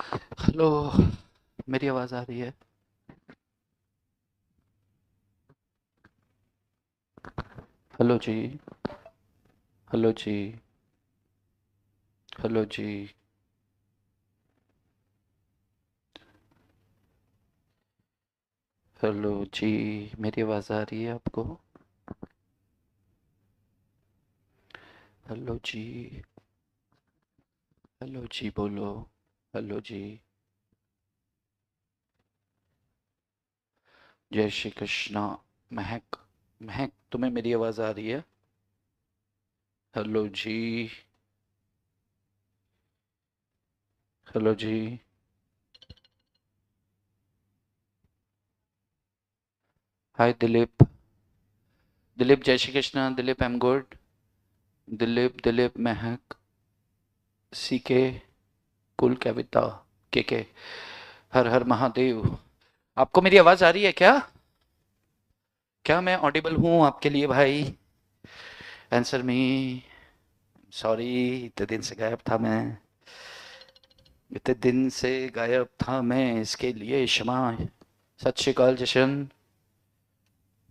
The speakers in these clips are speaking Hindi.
हेलो। मेरी आवाज़ आ रही है? हेलो जी। हेलो जी। हेलो जी। हेलो जी। मेरी आवाज़ आ रही है आपको? हेलो जी। हेलो जी बोलो। हेलो जी। जय श्री कृष्णा। महक। महक, तुम्हें मेरी आवाज़ आ रही है? हेलो जी। हेलो जी। हाय दिलीप। दिलीप, जय Shri Krishna. Dilip, I am good. Dilip, Dilip, Mahak, C K, कुल कविता, के। हर हर महादेव। आपको मेरी आवाज़ आ रही है क्या? क्या मैं ऑडिबल हूँ आपके लिए भाई? Answer me. सॉरी, इतने दिन से गायब था मैं। इतने दिन से गायब था मैं, इसके लिए क्षमा। सत श्री अकाल जशन।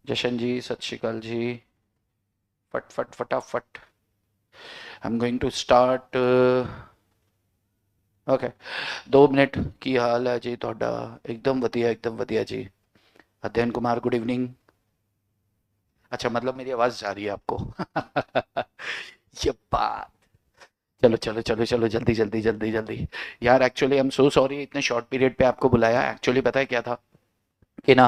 जशन जी, सत श्री अकाल जी। फट फट फटाफट। I am going to start. Okay. 2 minute. की हाल है जी ਤੁਹਾਡਾ? एकदम वधिया, एकदम वधिया जी। अध्ययन कुमार, गुड इवनिंग। अच्छा, मतलब मेरी आवाज जा रही है आपको? ये बात। चलो चलो चलो चलो, जल्दी जल्दी जल्दी जल्दी। यार actually I am so sorry, इतने शॉर्ट पीरियड पे आपको बुलाया। एक्चुअली पता है क्या था कि ना,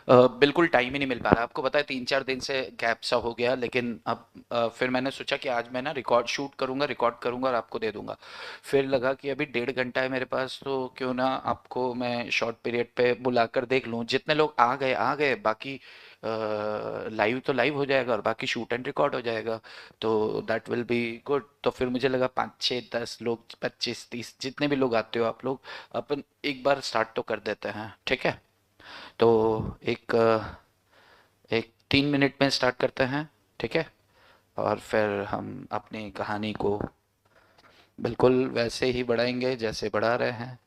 बिल्कुल टाइम ही नहीं मिल पा रहा। आपको पता है 3-4 दिन से गैप सा हो गया, लेकिन अब फिर मैंने सोचा कि आज मैं ना रिकॉर्ड शूट करूंगा, रिकॉर्ड करूंगा और आपको दे दूंगा। फिर लगा कि अभी 1.5 घंटा है मेरे पास, तो क्यों ना आपको मैं शॉर्ट पीरियड पे बुलाकर देख लूं। जितने लोग आ गए, बाकी लाइव तो लाइव हो जाएगा और बाकी शूट एंड रिकॉर्ड हो जाएगा। तो दैट विल बी गुड। तो फिर मुझे लगा 5 6 10 लोग, 25 30 जितने भी लोग आते हो आप लोग, अपन एक बार स्टार्ट तो कर देते हैं, ठीक है? तो एक एक 3 मिनट में स्टार्ट करते हैं, ठीक है? और फिर हम अपनी कहानी को बिल्कुल वैसे ही बढ़ाएंगे जैसे बढ़ा रहे हैं।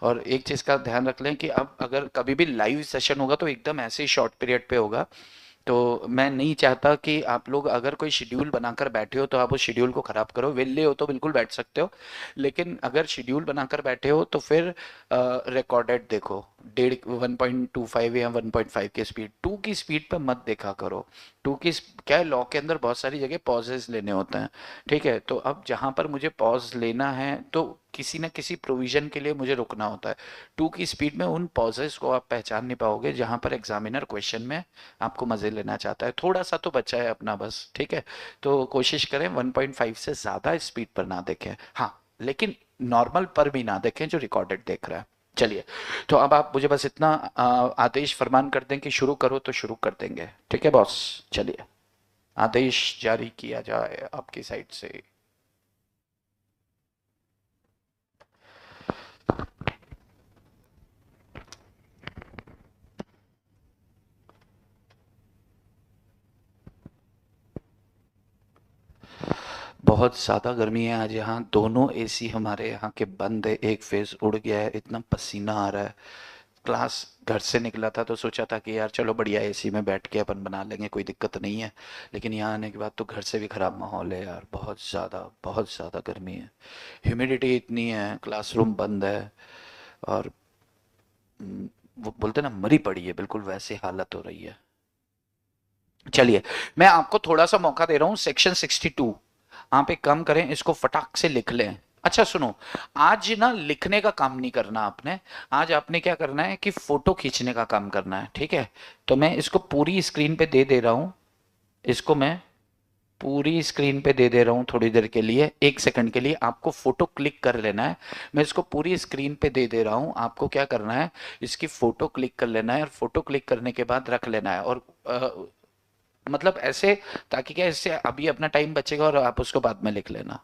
और एक चीज़ का ध्यान रख लें कि अब अगर कभी भी लाइव सेशन होगा तो एकदम ऐसे ही शॉर्ट पीरियड पे होगा। तो मैं नहीं चाहता कि आप लोग अगर कोई शेड्यूल बनाकर बैठे हो तो आप उस शेड्यूल को खराब करो। वेले हो तो बिल्कुल बैठ सकते हो, लेकिन अगर शेड्यूल बनाकर बैठे हो तो फिर रिकॉर्डेड देखो। 1.25 या 1.5 की स्पीड, 2 की स्पीड पे मत देखा करो। टू की क्या है, लॉ के अंदर बहुत सारी जगह पॉजेज लेने होते हैं, ठीक है? तो अब जहां पर मुझे पॉज लेना है तो किसी न किसी प्रोविजन के लिए मुझे रुकना होता है। 2 की स्पीड में उन पॉजेस को आप पहचान नहीं पाओगे जहां पर एग्जामिनर क्वेश्चन में आपको मजे लेना चाहता है। थोड़ा सा तो बचा है अपना बस, ठीक है? तो कोशिश करें 1.5 से ज्यादा स्पीड पर ना देखें, हाँ, लेकिन नॉर्मल पर भी ना देखें जो रिकॉर्डेड देख रहा है। चलिए, तो अब आप मुझे बस इतना आदेश फरमान कर दें कि शुरू करो तो शुरू कर देंगे, ठीक है बॉस? चलिए, आदेश जारी किया जाए आपकी साइड से। बहुत ज़्यादा गर्मी है आज यहाँ। दोनों एसी हमारे यहाँ के बंद है, एक फेज उड़ गया है, इतना पसीना आ रहा है। क्लास घर से निकला था तो सोचा था कि यार चलो बढ़िया एसी में बैठ के अपन बना लेंगे, कोई दिक्कत नहीं है। लेकिन यहाँ आने के बाद तो घर से भी खराब माहौल है यार, बहुत ज़्यादा गर्मी है। ह्यूमिडिटी इतनी है, क्लासरूम बंद है। और वो बोलते ना, मरी पड़ी है, बिल्कुल वैसी हालत हो रही है। चलिए, मैं आपको थोड़ा सा मौका दे रहा हूँ। सेक्शन 62 आप एक काम करें, इसको फटाक से लिख लें। अच्छा सुनो, आज ना लिखने का काम नहीं करना आपने। आज आपने क्या करना है कि फोटो खींचने का काम करना है, ठीक है? तो मैं इसको पूरी स्क्रीन पे दे दे रहा हूँ। इसको मैं पूरी स्क्रीन पे दे दे रहा हूँ थोड़ी देर के लिए, 1 सेकंड के लिए आपको फोटो क्लिक कर लेना है। मैं इसको पूरी स्क्रीन पे दे दे रहा हूँ, आपको क्या करना है, इसकी फोटो क्लिक कर लेना है और फोटो क्लिक करने के बाद रख लेना है। और मतलब ऐसे, ताकि क्या, इससे अभी अपना टाइम बचेगा और आप उसको बाद में लिख लेना।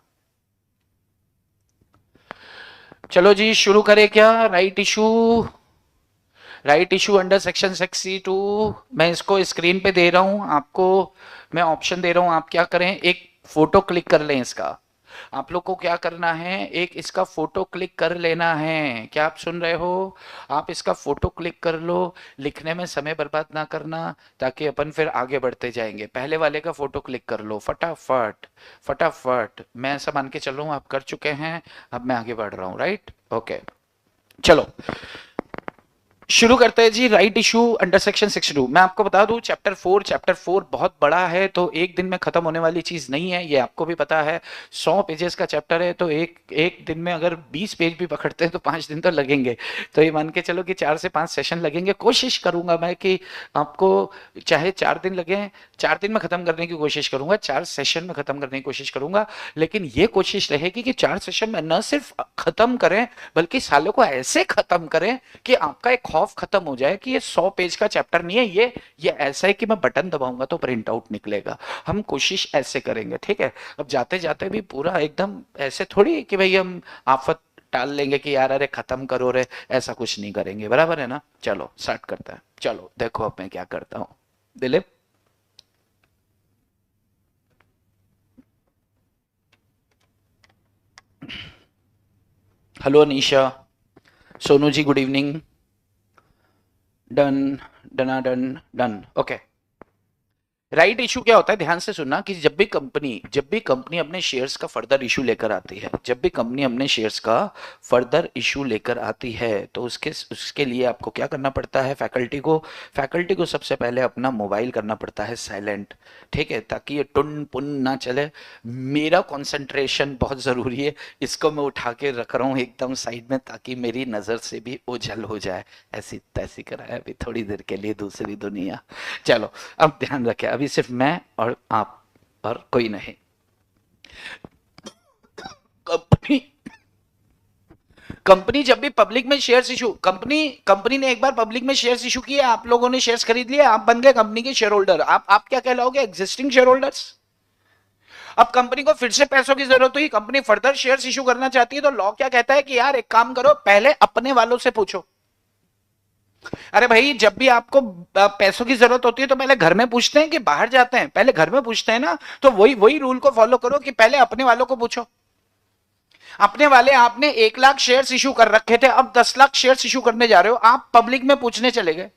चलो जी, शुरू करें क्या? Right issue. Right issue under section 62। मैं इसको स्क्रीन पे दे रहा हूं आपको। मैं ऑप्शन दे रहा हूं, आप क्या करें, एक फोटो क्लिक कर लें इसका। आप लोग को क्या करना है, एक इसका फोटो क्लिक कर लेना है। क्या आप सुन रहे हो? आप इसका फोटो क्लिक कर लो, लिखने में समय बर्बाद ना करना, ताकि अपन फिर आगे बढ़ते जाएंगे। पहले वाले का फोटो क्लिक कर लो फटाफट फटाफट। मैं ऐसा मान के चल रहा हूँ आप कर चुके हैं, अब मैं आगे बढ़ रहा हूँ, राइट? ओके, चलो शुरू करते हैं जी। Right issue under section 62। मैं आपको बता दूं चैप्टर 4 बहुत बड़ा है, तो एक दिन में खत्म होने वाली चीज नहीं है, ये आपको भी पता है। 100 पेजेस का चैप्टर है, तो एक एक दिन में अगर 20 पेज भी पकड़ते हैं तो 5 दिन तो लगेंगे। तो ये मान के चलो कि 4 से 5 सेशन लगेंगे। कोशिश करूंगा मैं कि आपको चाहे 4 दिन लगे, 4 दिन में खत्म करने की कोशिश करूंगा, 4 सेशन में खत्म करने की कोशिश करूंगा। लेकिन ये कोशिश रहेगी कि 4 सेशन में न सिर्फ खत्म करें, बल्कि सालों को ऐसे खत्म करें कि आपका एक खौफ खत्म हो जाए कि ये 100 पेज का चैप्टर नहीं है, ये ऐसा है कि मैं बटन दबाऊंगा तो प्रिंट आउट निकलेगा। हम कोशिश ऐसे करेंगे, ठीक है? अब जाते जाते भी पूरा एकदम ऐसे थोड़ी कि भाई हम आफत टाल लेंगे कि यार अरे खत्म करो रे, ऐसा कुछ नहीं करेंगे, बराबर है ना? चलो स्टार्ट करते हैं। चलो देखो अब मैं क्या करता हूं। Dilip, hello Anisha, Sonu ji good evening. Done, डना done, done, okay. Right issue क्या होता है, ध्यान से सुनना कि जब भी कंपनी अपने शेयर्स का फर्दर इशू लेकर आती है, जब भी कंपनी अपने शेयर्स का फर्दर इशू लेकर आती है, तो उसके उसके लिए आपको क्या करना पड़ता है? फैकल्टी को सबसे पहले अपना मोबाइल करना पड़ता है साइलेंट, ठीक है? ताकि ये टुन पुन ना चले। मेरा कंसंट्रेशन बहुत जरूरी है, इसको मैं उठा के रख रहा हूँ एकदम साइड में, ताकि मेरी नजर से भी ओझल हो जाए। ऐसी तैसी कराया अभी थोड़ी देर के लिए दूसरी दुनिया। चलो अब ध्यान रखें, अभी सिर्फ मैं और आप और कोई नहीं। कंपनी कंपनी जब भी पब्लिक में शेयर्स इशू, कंपनी ने एक बार पब्लिक में शेयर्स इशू किए, आप लोगों ने शेयर्स खरीद लिए, आप बन गए कंपनी के शेयर होल्डर। आप क्या कहलाओगे? Existing share holders. अब कंपनी को फिर से पैसों की जरूरत हुई, कंपनी फर्दर शेयर्स इशू करना चाहती है, तो लॉ क्या कहता है कि यार एक काम करो, पहले अपने वालों से पूछो। अरे भाई, जब भी आपको पैसों की जरूरत होती है तो पहले घर में पूछते हैं कि बाहर जाते हैं? पहले घर में पूछते हैं ना। तो वही वही रूल को फॉलो करो कि पहले अपने वालों को पूछो। अपने वाले, आपने 1 लाख शेयर्स इशू कर रखे थे, अब 10 लाख शेयर्स इशू करने जा रहे हो, आप पब्लिक में पूछने चले गए।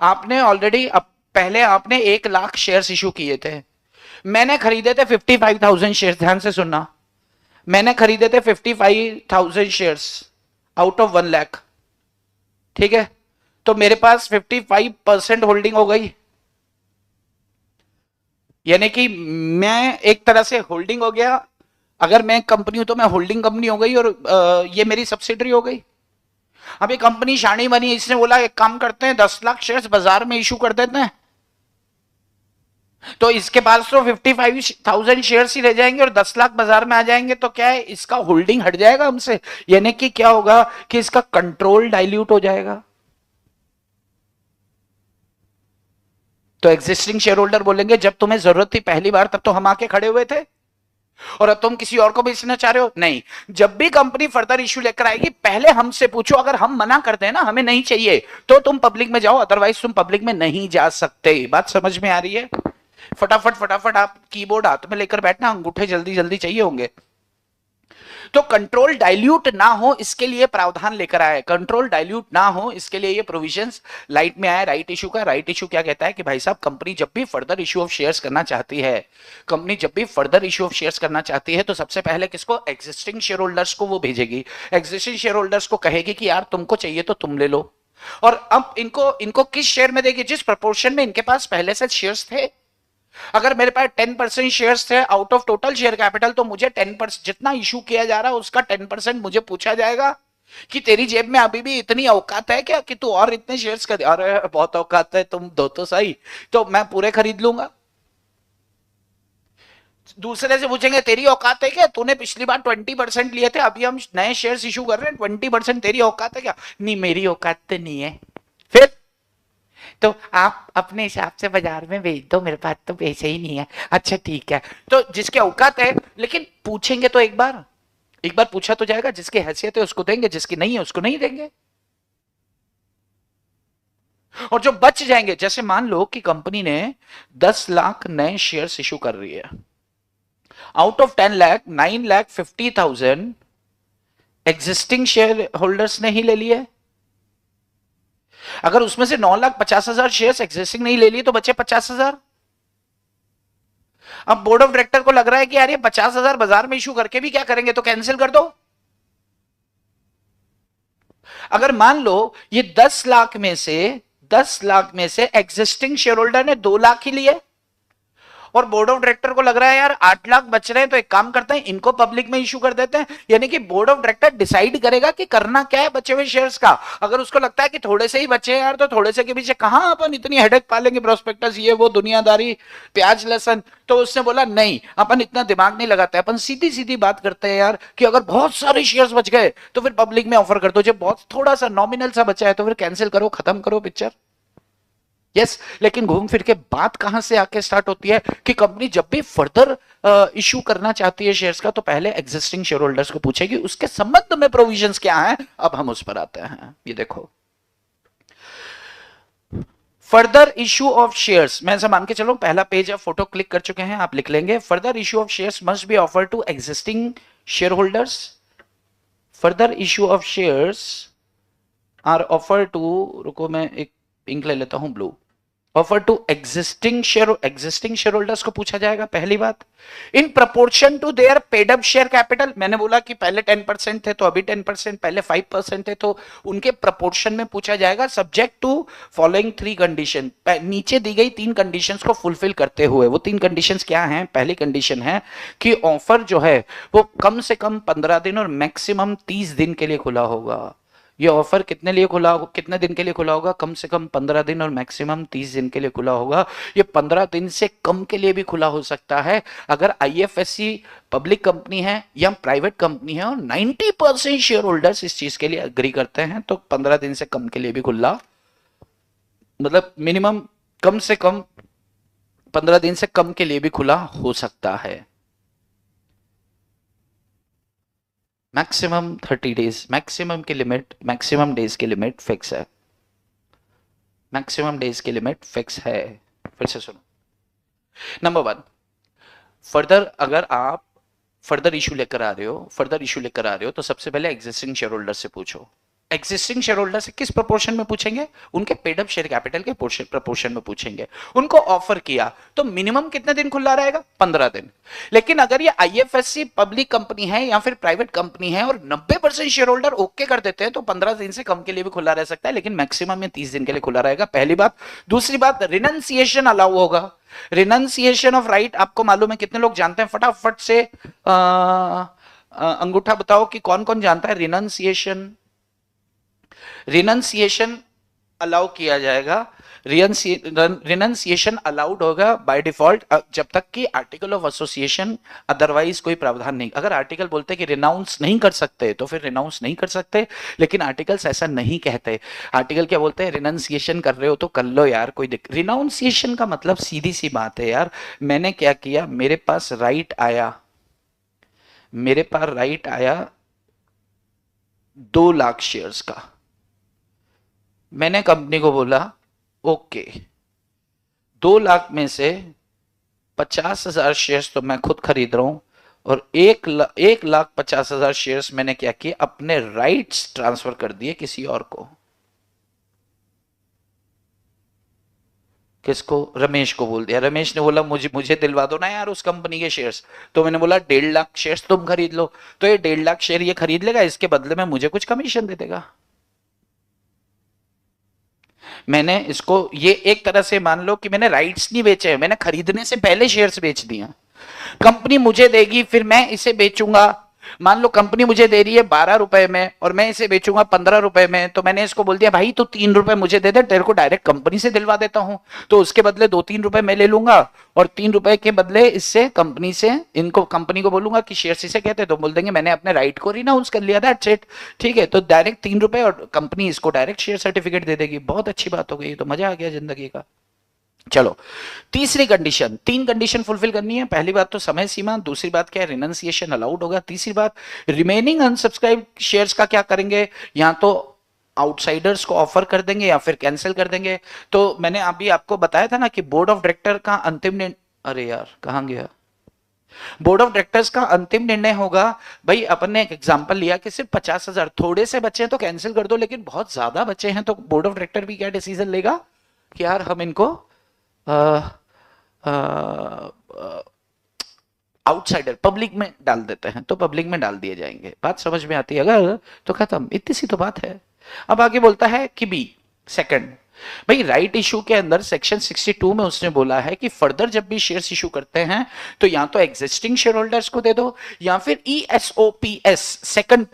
आपने ऑलरेडी पहले आपने 1 लाख शेयर्स इशू किए थे। मैंने खरीदे थे 55,000 शेयर्स, ध्यान से सुनना। मैंने खरीदे थे 55,000 शेयर्स आउट ऑफ 1 लाख, ठीक है? तो मेरे पास 55% होल्डिंग हो गई, यानी कि मैं एक तरह से होल्डिंग हो गया। अगर मैं कंपनी हूं तो मैं होल्डिंग कंपनी हो गई, और ये मेरी सब्सिडरी हो गई। अब ये कंपनी शानी बनी, इसने बोला एक काम करते हैं, 10 लाख शेयर्स बाजार में इशू कर देते हैं, तो इसके पास तो 55,000 शेयर्स ही रह जाएंगे और 10 लाख बाजार में आ जाएंगे, तो क्या है, इसका होल्डिंग हट जाएगा हमसे। यानी कि क्या होगा कि इसका कंट्रोल डाइल्यूट हो जाएगा। तो एग्जिस्टिंग शेयर होल्डर बोलेंगे जब तुम्हें जरूरत थी पहली बार, तब तो हम आके खड़े हुए थे, और अब तुम किसी और को बेचना चाह रहे हो? नहीं। जब भी कंपनी फर्दर इश्यू लेकर आएगी, पहले हमसे पूछो। अगर हम मना कर दें ना, हमें नहीं चाहिए, तो तुम पब्लिक में जाओ, अदरवाइज तुम पब्लिक में नहीं जा सकते। बात समझ में आ रही है? फटाफट फटाफट आप कीबोर्ड हाथ में लेकर बैठना, अंगूठे जल्दी जल्दी चाहिए होंगे। तो कंट्रोल डाइल्यूट ना हो, इसके लिए प्रावधान लेकर आया है। कंट्रोल डाइल्यूट ना हो, इसके लिए ये प्रोविजंस लाइट में आया राइट इशू का। राइट इशू क्या कहता है कि भाई साहब, कंपनी जब भी फर्दर इशू ऑफ शेयर्स करना चाहती है, कंपनी जब भी फर्दर इशू ऑफ शेयर्स करना चाहती है, तो सबसे पहले किसको? एग्जिस्टिंग शेयर होल्डर्स को वो भेजेगी। एग्जिस्टिंग शेयर होल्डर्स को कहेगी कि यार तुमको चाहिए तो तुम ले लो। और अब इनको इनको किस शेयर में देगी? जिस प्रपोर्शन में इनके पास पहले से शेयर्स थे। अगर मेरे पास 10% शेयर्स थे out of total share capital, तो मुझे 10% जितना इशू किया जा रहा है उसका 10% मुझे पूछा जाएगा कि तेरी जेब में अभी भी इतनी औकात है क्या कि तू और इतने शेयर्स कर? अरे बहुत औकात है, तुम दो तो सही, तो मैं पूरे खरीद लूंगा। दूसरे से पूछेंगे तेरी औकात है क्या, तूने पिछली बार 20% लिए थे, अभी हम नए शेयर्स इशू कर रहे हैं, 20% तेरी औकात है क्या? नहीं, मेरी औकात तो नहीं है। फिर तो आप अपने हिसाब से बाजार में बेच दो, मेरे पास तो पैसे ही नहीं है। अच्छा ठीक है, तो जिसके औकात है, लेकिन पूछेंगे तो एक बार पूछा तो जाएगा। जिसकी हैसियत है उसको देंगे, जिसकी नहीं है उसको नहीं देंगे। और जो बच जाएंगे, जैसे मान लो कि कंपनी ने 10 लाख नए शेयर्स इशू कर रही है, out of 10 lakh 9,50,000 existing share holders ने ही ले लिए। अगर उसमें से 9,50,000 शेयर्स एग्जिस्टिंग नहीं ले लिए तो बचे 50,000। अब बोर्ड ऑफ डायरेक्टर को लग रहा है कि यार ये 50,000 बाजार में इशू करके भी क्या करेंगे, तो कैंसिल कर दो। अगर मान लो ये 10 लाख में से एग्जिस्टिंग शेयर होल्डर ने 2 लाख ही लिए और बोर्ड ऑफ डायरेक्टर को लग रहा है यार 8 लाख बच रहे हैं, तो एक काम करते हैं इनको पब्लिक में इशू कर देते हैं। यानी कि बोर्ड ऑफ डायरेक्टर डिसाइड करेगा कि करना क्या है बचे हुए शेयर्स का। अगर उसको लगता है कि थोड़े से ही बचे हैं यार, तो थोड़े से के पीछे कहां अपन इतनी हेडेक पालेंगे, प्रोस्पेक्टस ये वो दुनियादारी प्याज लहसन, तो उसने बोला नहीं अपन इतना दिमाग नहीं लगाते, अपन सीधी सीधी बात करते हैं यार कि अगर बहुत सारे शेयर्स बच गए तो फिर पब्लिक में ऑफर कर दो, जब बहुत थोड़ा सा नॉमिनल सा बचा है तो फिर कैंसिल करो, खत्म करो पिक्चर। यस, लेकिन घूम फिर के बात कहां से आके स्टार्ट होती है कि कंपनी जब भी फर्दर इशू करना चाहती है शेयर्स का, तो पहले एग्जिस्टिंग शेयर होल्डर्स को पूछेगी उसके संबंध में प्रोविजंस क्या हैं। अब हम उस पर आते हैं, ये देखो फर्दर इशू ऑफ शेयर्स। मैं ऐसा मान के चलो पहला पेज आप फोटो क्लिक कर चुके हैं, आप लिख लेंगे further issue of shares must be offer to existing share holders. Further issue of shares are offer to, रुको मैं एक पिंक ले लेता हूं, blue, offer to existing share holders को पूछा जाएगा। पहली बात in proportion to their paid up share capital. मैंने बोला कि पहले 10% थे तो अभी 10%, पहले 5% थे तो उनके प्रपोर्शन में पूछा जाएगा, सब्जेक्ट टू फॉलोइंग 3 कंडीशन। नीचे दी गई 3 कंडीशंस को फुलफिल करते हुए। वो 3 कंडीशंस क्या हैं? पहली कंडीशन है कि ऑफर जो है वो कम से कम 15 दिन और मैक्सिमम 30 दिन के लिए खुला होगा। ये ऑफर कितने दिन के लिए खुला होगा? कम से कम 15 दिन और मैक्सिमम 30 दिन के लिए खुला होगा। ये 15 दिन से कम के लिए भी खुला हो सकता है अगर आईएफएससी पब्लिक कंपनी है या प्राइवेट कंपनी है और 90% शेयर होल्डर्स इस चीज के लिए अग्री करते हैं, तो 15 दिन से कम के लिए भी खुला, मतलब मिनिमम कम से कम 15 दिन से कम के लिए भी खुला हो सकता है। मैक्सिमम 30 डेज, मैक्सिमम डेज की लिमिट फिक्स है। मैक्सिमम डेज की लिमिट फिक्स है। फिर से सुनो, नंबर 1, फर्दर अगर आप फर्दर इशू लेकर आ रहे हो तो सबसे पहले एग्जिस्टिंग शेयर होल्डर से पूछो। एग्जिस्टिंग शेयर होल्डर से किस प्रोपोर्शन में पूछेंगे? उनके पेड अप शेयर कैपिटल के प्रोपोर्शन में पूछेंगे। उनको ऑफर किया तो मिनिमम कितने दिन खुला रहेगा? 15 दिन। लेकिन अगर ये आईएफएससी पब्लिक कंपनी है या फिर प्राइवेट कंपनी है और 90% शेयर होल्डर ओके कर देते हैं तो 15 दिन से कम के लिए भी खुला रह सकता है, लेकिन मैक्सिमम में 30 दिन के लिए खुला रहेगा। पहली बात। दूसरी बात, रिनंसिएशन अलाउ होगा। रिनंसिएशन ऑफ राइट आपको मालूम है, कितने लोग जानते हैं? फटाफट से अंगूठा बताओ कि कौन कौन जानता है रिनंसिएशन अलाउ किया जाएगा। रिनंसिएशन अलाउड होगा बाय डिफॉल्ट जब तक कि आर्टिकल ऑफ एसोसिएशन अदरवाइज कोई प्रावधान नहीं। अगर आर्टिकल बोलते हैं कि रिनाउंस नहीं कर सकते तो फिर रिनाउंस नहीं कर सकते, लेकिन आर्टिकल्स ऐसा नहीं कहते। आर्टिकल क्या बोलते हैं? रिनंसिएशन कर रहे हो तो कर लो यार, कोई दिक्कत। रिनाउंसिएशन का मतलब सीधी सी बात है यार, मैंने क्या किया, मेरे पास राइट आया 2 लाख शेयर्स का। मैंने कंपनी को बोला ओके 2 लाख में से 50,000 शेयर्स तो मैं खुद खरीद रहा हूं और 1,50,000 शेयर्स मैंने क्या किया, अपने राइट्स ट्रांसफर कर दिए किसी और को। किसको? रमेश को बोल दिया। रमेश ने बोला मुझे दिलवा दो ना यार उस कंपनी के शेयर्स। तो मैंने बोला 1.5 लाख शेयर्स तुम खरीद लो। तो ये 1.5 लाख शेयर ये खरीद लेगा, इसके बदले में मुझे कुछ कमीशन दे देगा। मैंने इसको ये एक तरह से मान लो कि मैंने राइट्स नहीं बेचे, मैंने खरीदने से पहले शेयर्स बेच दिया। कंपनी मुझे देगी, फिर मैं इसे बेचूंगा। मान लो कंपनी मुझे दे रही है 12 रुपए में और मैं इसे बेचूंगा 15 रुपए में, तो मैंने इसको बोल दिया भाई तो 3 रुपए मुझे दे दे, तेरे को डायरेक्ट कंपनी से दिलवा देता हूं। तो उसके बदले 2-3 रुपए मैं ले लूंगा और 3 रुपए के बदले इससे कंपनी को बोलूंगा कि शेयर्स इसे कहते हैं, तो बोल देंगे मैंने अपने राइट को रिनाउंस कर लिया, दैट्स इट। ठीक है, तो डायरेक्ट 3 रुपए और कंपनी इसको डायरेक्ट शेयर सर्टिफिकेट दे देगी। बहुत अच्छी बात हो गई, तो मजा आ गया जिंदगी का। चलो, तीसरी कंडीशन, 3 कंडीशन फुलफिल करनी है। पहली बात तो समय सीमा, दूसरी बात क्या है, रिनंसिएशन अलाउड होगा, तीसरी बात रिमेनिंग अनसब्सक्राइब शेयर्स का क्या करेंगे, या तो आउटसाइडर्स को ऑफर कर देंगे या फिर कैंसिल कर देंगे। तो मैंने अभी आपको बताया था ना कि बोर्ड ऑफ डायरेक्टर का अंतिम अरे यार कहां गया, बोर्ड ऑफ डायरेक्टर्स का अंतिम निर्णय होगा। भाई अपन ने एक एग्जांपल लिया कि सिर्फ 50,000, थोड़े से बच्चे हैं तो कैंसिल कर दो, लेकिन बहुत ज्यादा बच्चे हैं तो बोर्ड ऑफ डायरेक्टर भी क्या डिसीजन लेगा कि यार हम इनको आउटसाइडर पब्लिक में डाल देते हैं, तो पब्लिक में डाल दिए जाएंगे। बात समझ में आती है अगर, तो खत्म, इतनी सी तो बात है। अब आगे बोलता है कि बी सेकंड, भाई राइट इशू के अंदर सेक्शन 62 में उसने बोला है कि फर्दर जब भी शेयर्स इशू करते हैं तो या तो एग्जिस्टिंग शेयर होल्डर्स को दे दो या फिर ESOPS सेकंड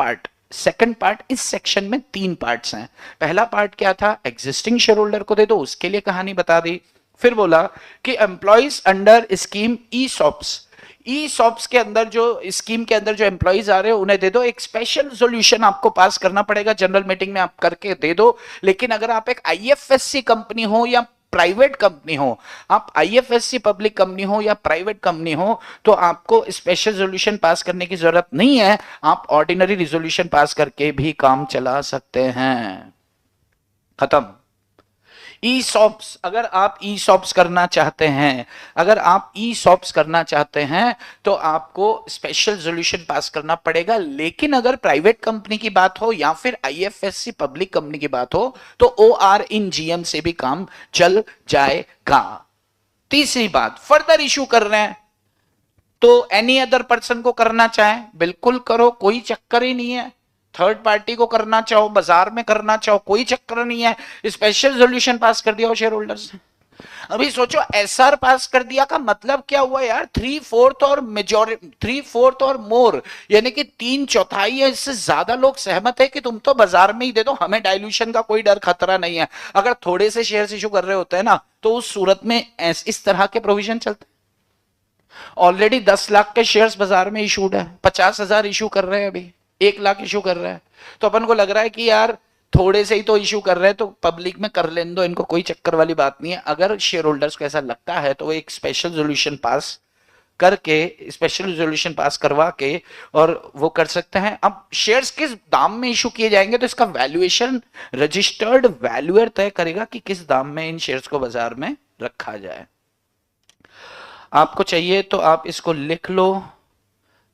पार्ट। इस सेक्शन में 3 पार्ट्स हैं। पहला पार्ट क्या था, एग्जिस्टिंग शेयर होल्डर को दे दो, उसके लिए कहानी बता दी। फिर बोला कि एम्प्लॉइज अंडर स्कीम ESOPs के अंदर, जो स्कीम के अंदर जो एम्प्लॉइज आ रहे हो उन्हें दे दो। एक स्पेशल सोल्यूशन आपको पास करना पड़ेगा, जनरल मीटिंग में आप करके दे दो। लेकिन अगर आप एक IFSC कंपनी हो या प्राइवेट कंपनी हो, आप IFSC पब्लिक कंपनी हो या प्राइवेट कंपनी हो, तो आपको स्पेशल सोल्यूशन पास करने की जरूरत नहीं है, आप ऑर्डिनरी रिजोल्यूशन पास करके भी काम चला सकते हैं। खत्म। ESOPs, अगर आप ESOPs करना चाहते हैं, तो आपको स्पेशल सोल्यूशन पास करना पड़ेगा। लेकिन अगर प्राइवेट कंपनी की बात हो या फिर IFSC पब्लिक कंपनी की बात हो तो OR इन GM से भी काम चल जाएगा। तीसरी बात, फर्दर इशू कर रहे हैं तो एनी अदर पर्सन को करना चाहे बिल्कुल करो, कोई चक्कर ही नहीं है। थर्ड पार्टी को करना चाहो, बाजार में करना चाहो, कोई चक्कर नहीं है। स्पेशल सोल्यूशन पास कर दिया हो शेयर होल्डर्स ने। अभी सोचो SR पास कर दिया का मतलब क्या हुआ यार, 3/4 और मोर, यानी कि 3/4 या इससे ज्यादा लोग सहमत है कि तुम तो बाजार में ही दे दो, हमें डाइल्यूशन का कोई डर खतरा नहीं है। अगर थोड़े से शेयर इशू कर रहे होते हैं ना, तो उस सूरत में इस तरह के प्रोविजन चलते। ऑलरेडी 10 लाख के शेयर्स बाजार में इशूड है, 50,000 इशू कर रहे हैं, अभी 1 लाख इशू कर रहे हैं। तो अपन को लग रहा है कि यार थोड़े से ही तो इशू कर रहे हैं तो पब्लिक में कर लेने दो, इनको कोई चक्कर वाली बात नहीं है। अगर शेयर होल्डर्स को ऐसा लगता है तो वो एक स्पेशल सोल्यूशन पास करके, स्पेशल रिजोल्यूशन पास करवा के और वो कर सकते हैं। अब शेयर्स किस दाम में इशू किए जाएंगे तो इसका वैल्यूएशन रजिस्टर्ड वैल्यूअर तय करेगा कि किस दाम में इन शेयर्स को बाजार में रखा जाए। आपको चाहिए तो आप इसको लिख लो,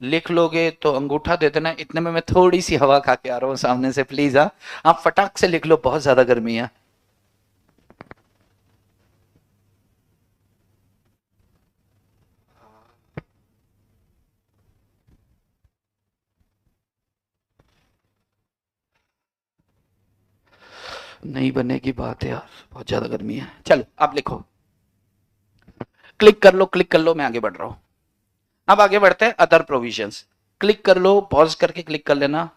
लिख लोगे तो अंगूठा दे देना। इतने में मैं थोड़ी सी हवा खा के आ रहा हूं सामने से, प्लीज। आप फटाक से लिख लो, बहुत ज्यादा गर्मी है। नहीं बनने की बात है यार, बहुत ज्यादा गर्मी है। चलो आप लिखो, क्लिक कर लो, क्लिक कर लो, मैं आगे बढ़ रहा हूं। अब आगे बढ़ते हैं अदर प्रोविजंस। क्लिक कर लो, पॉज करके क्लिक कर लेना।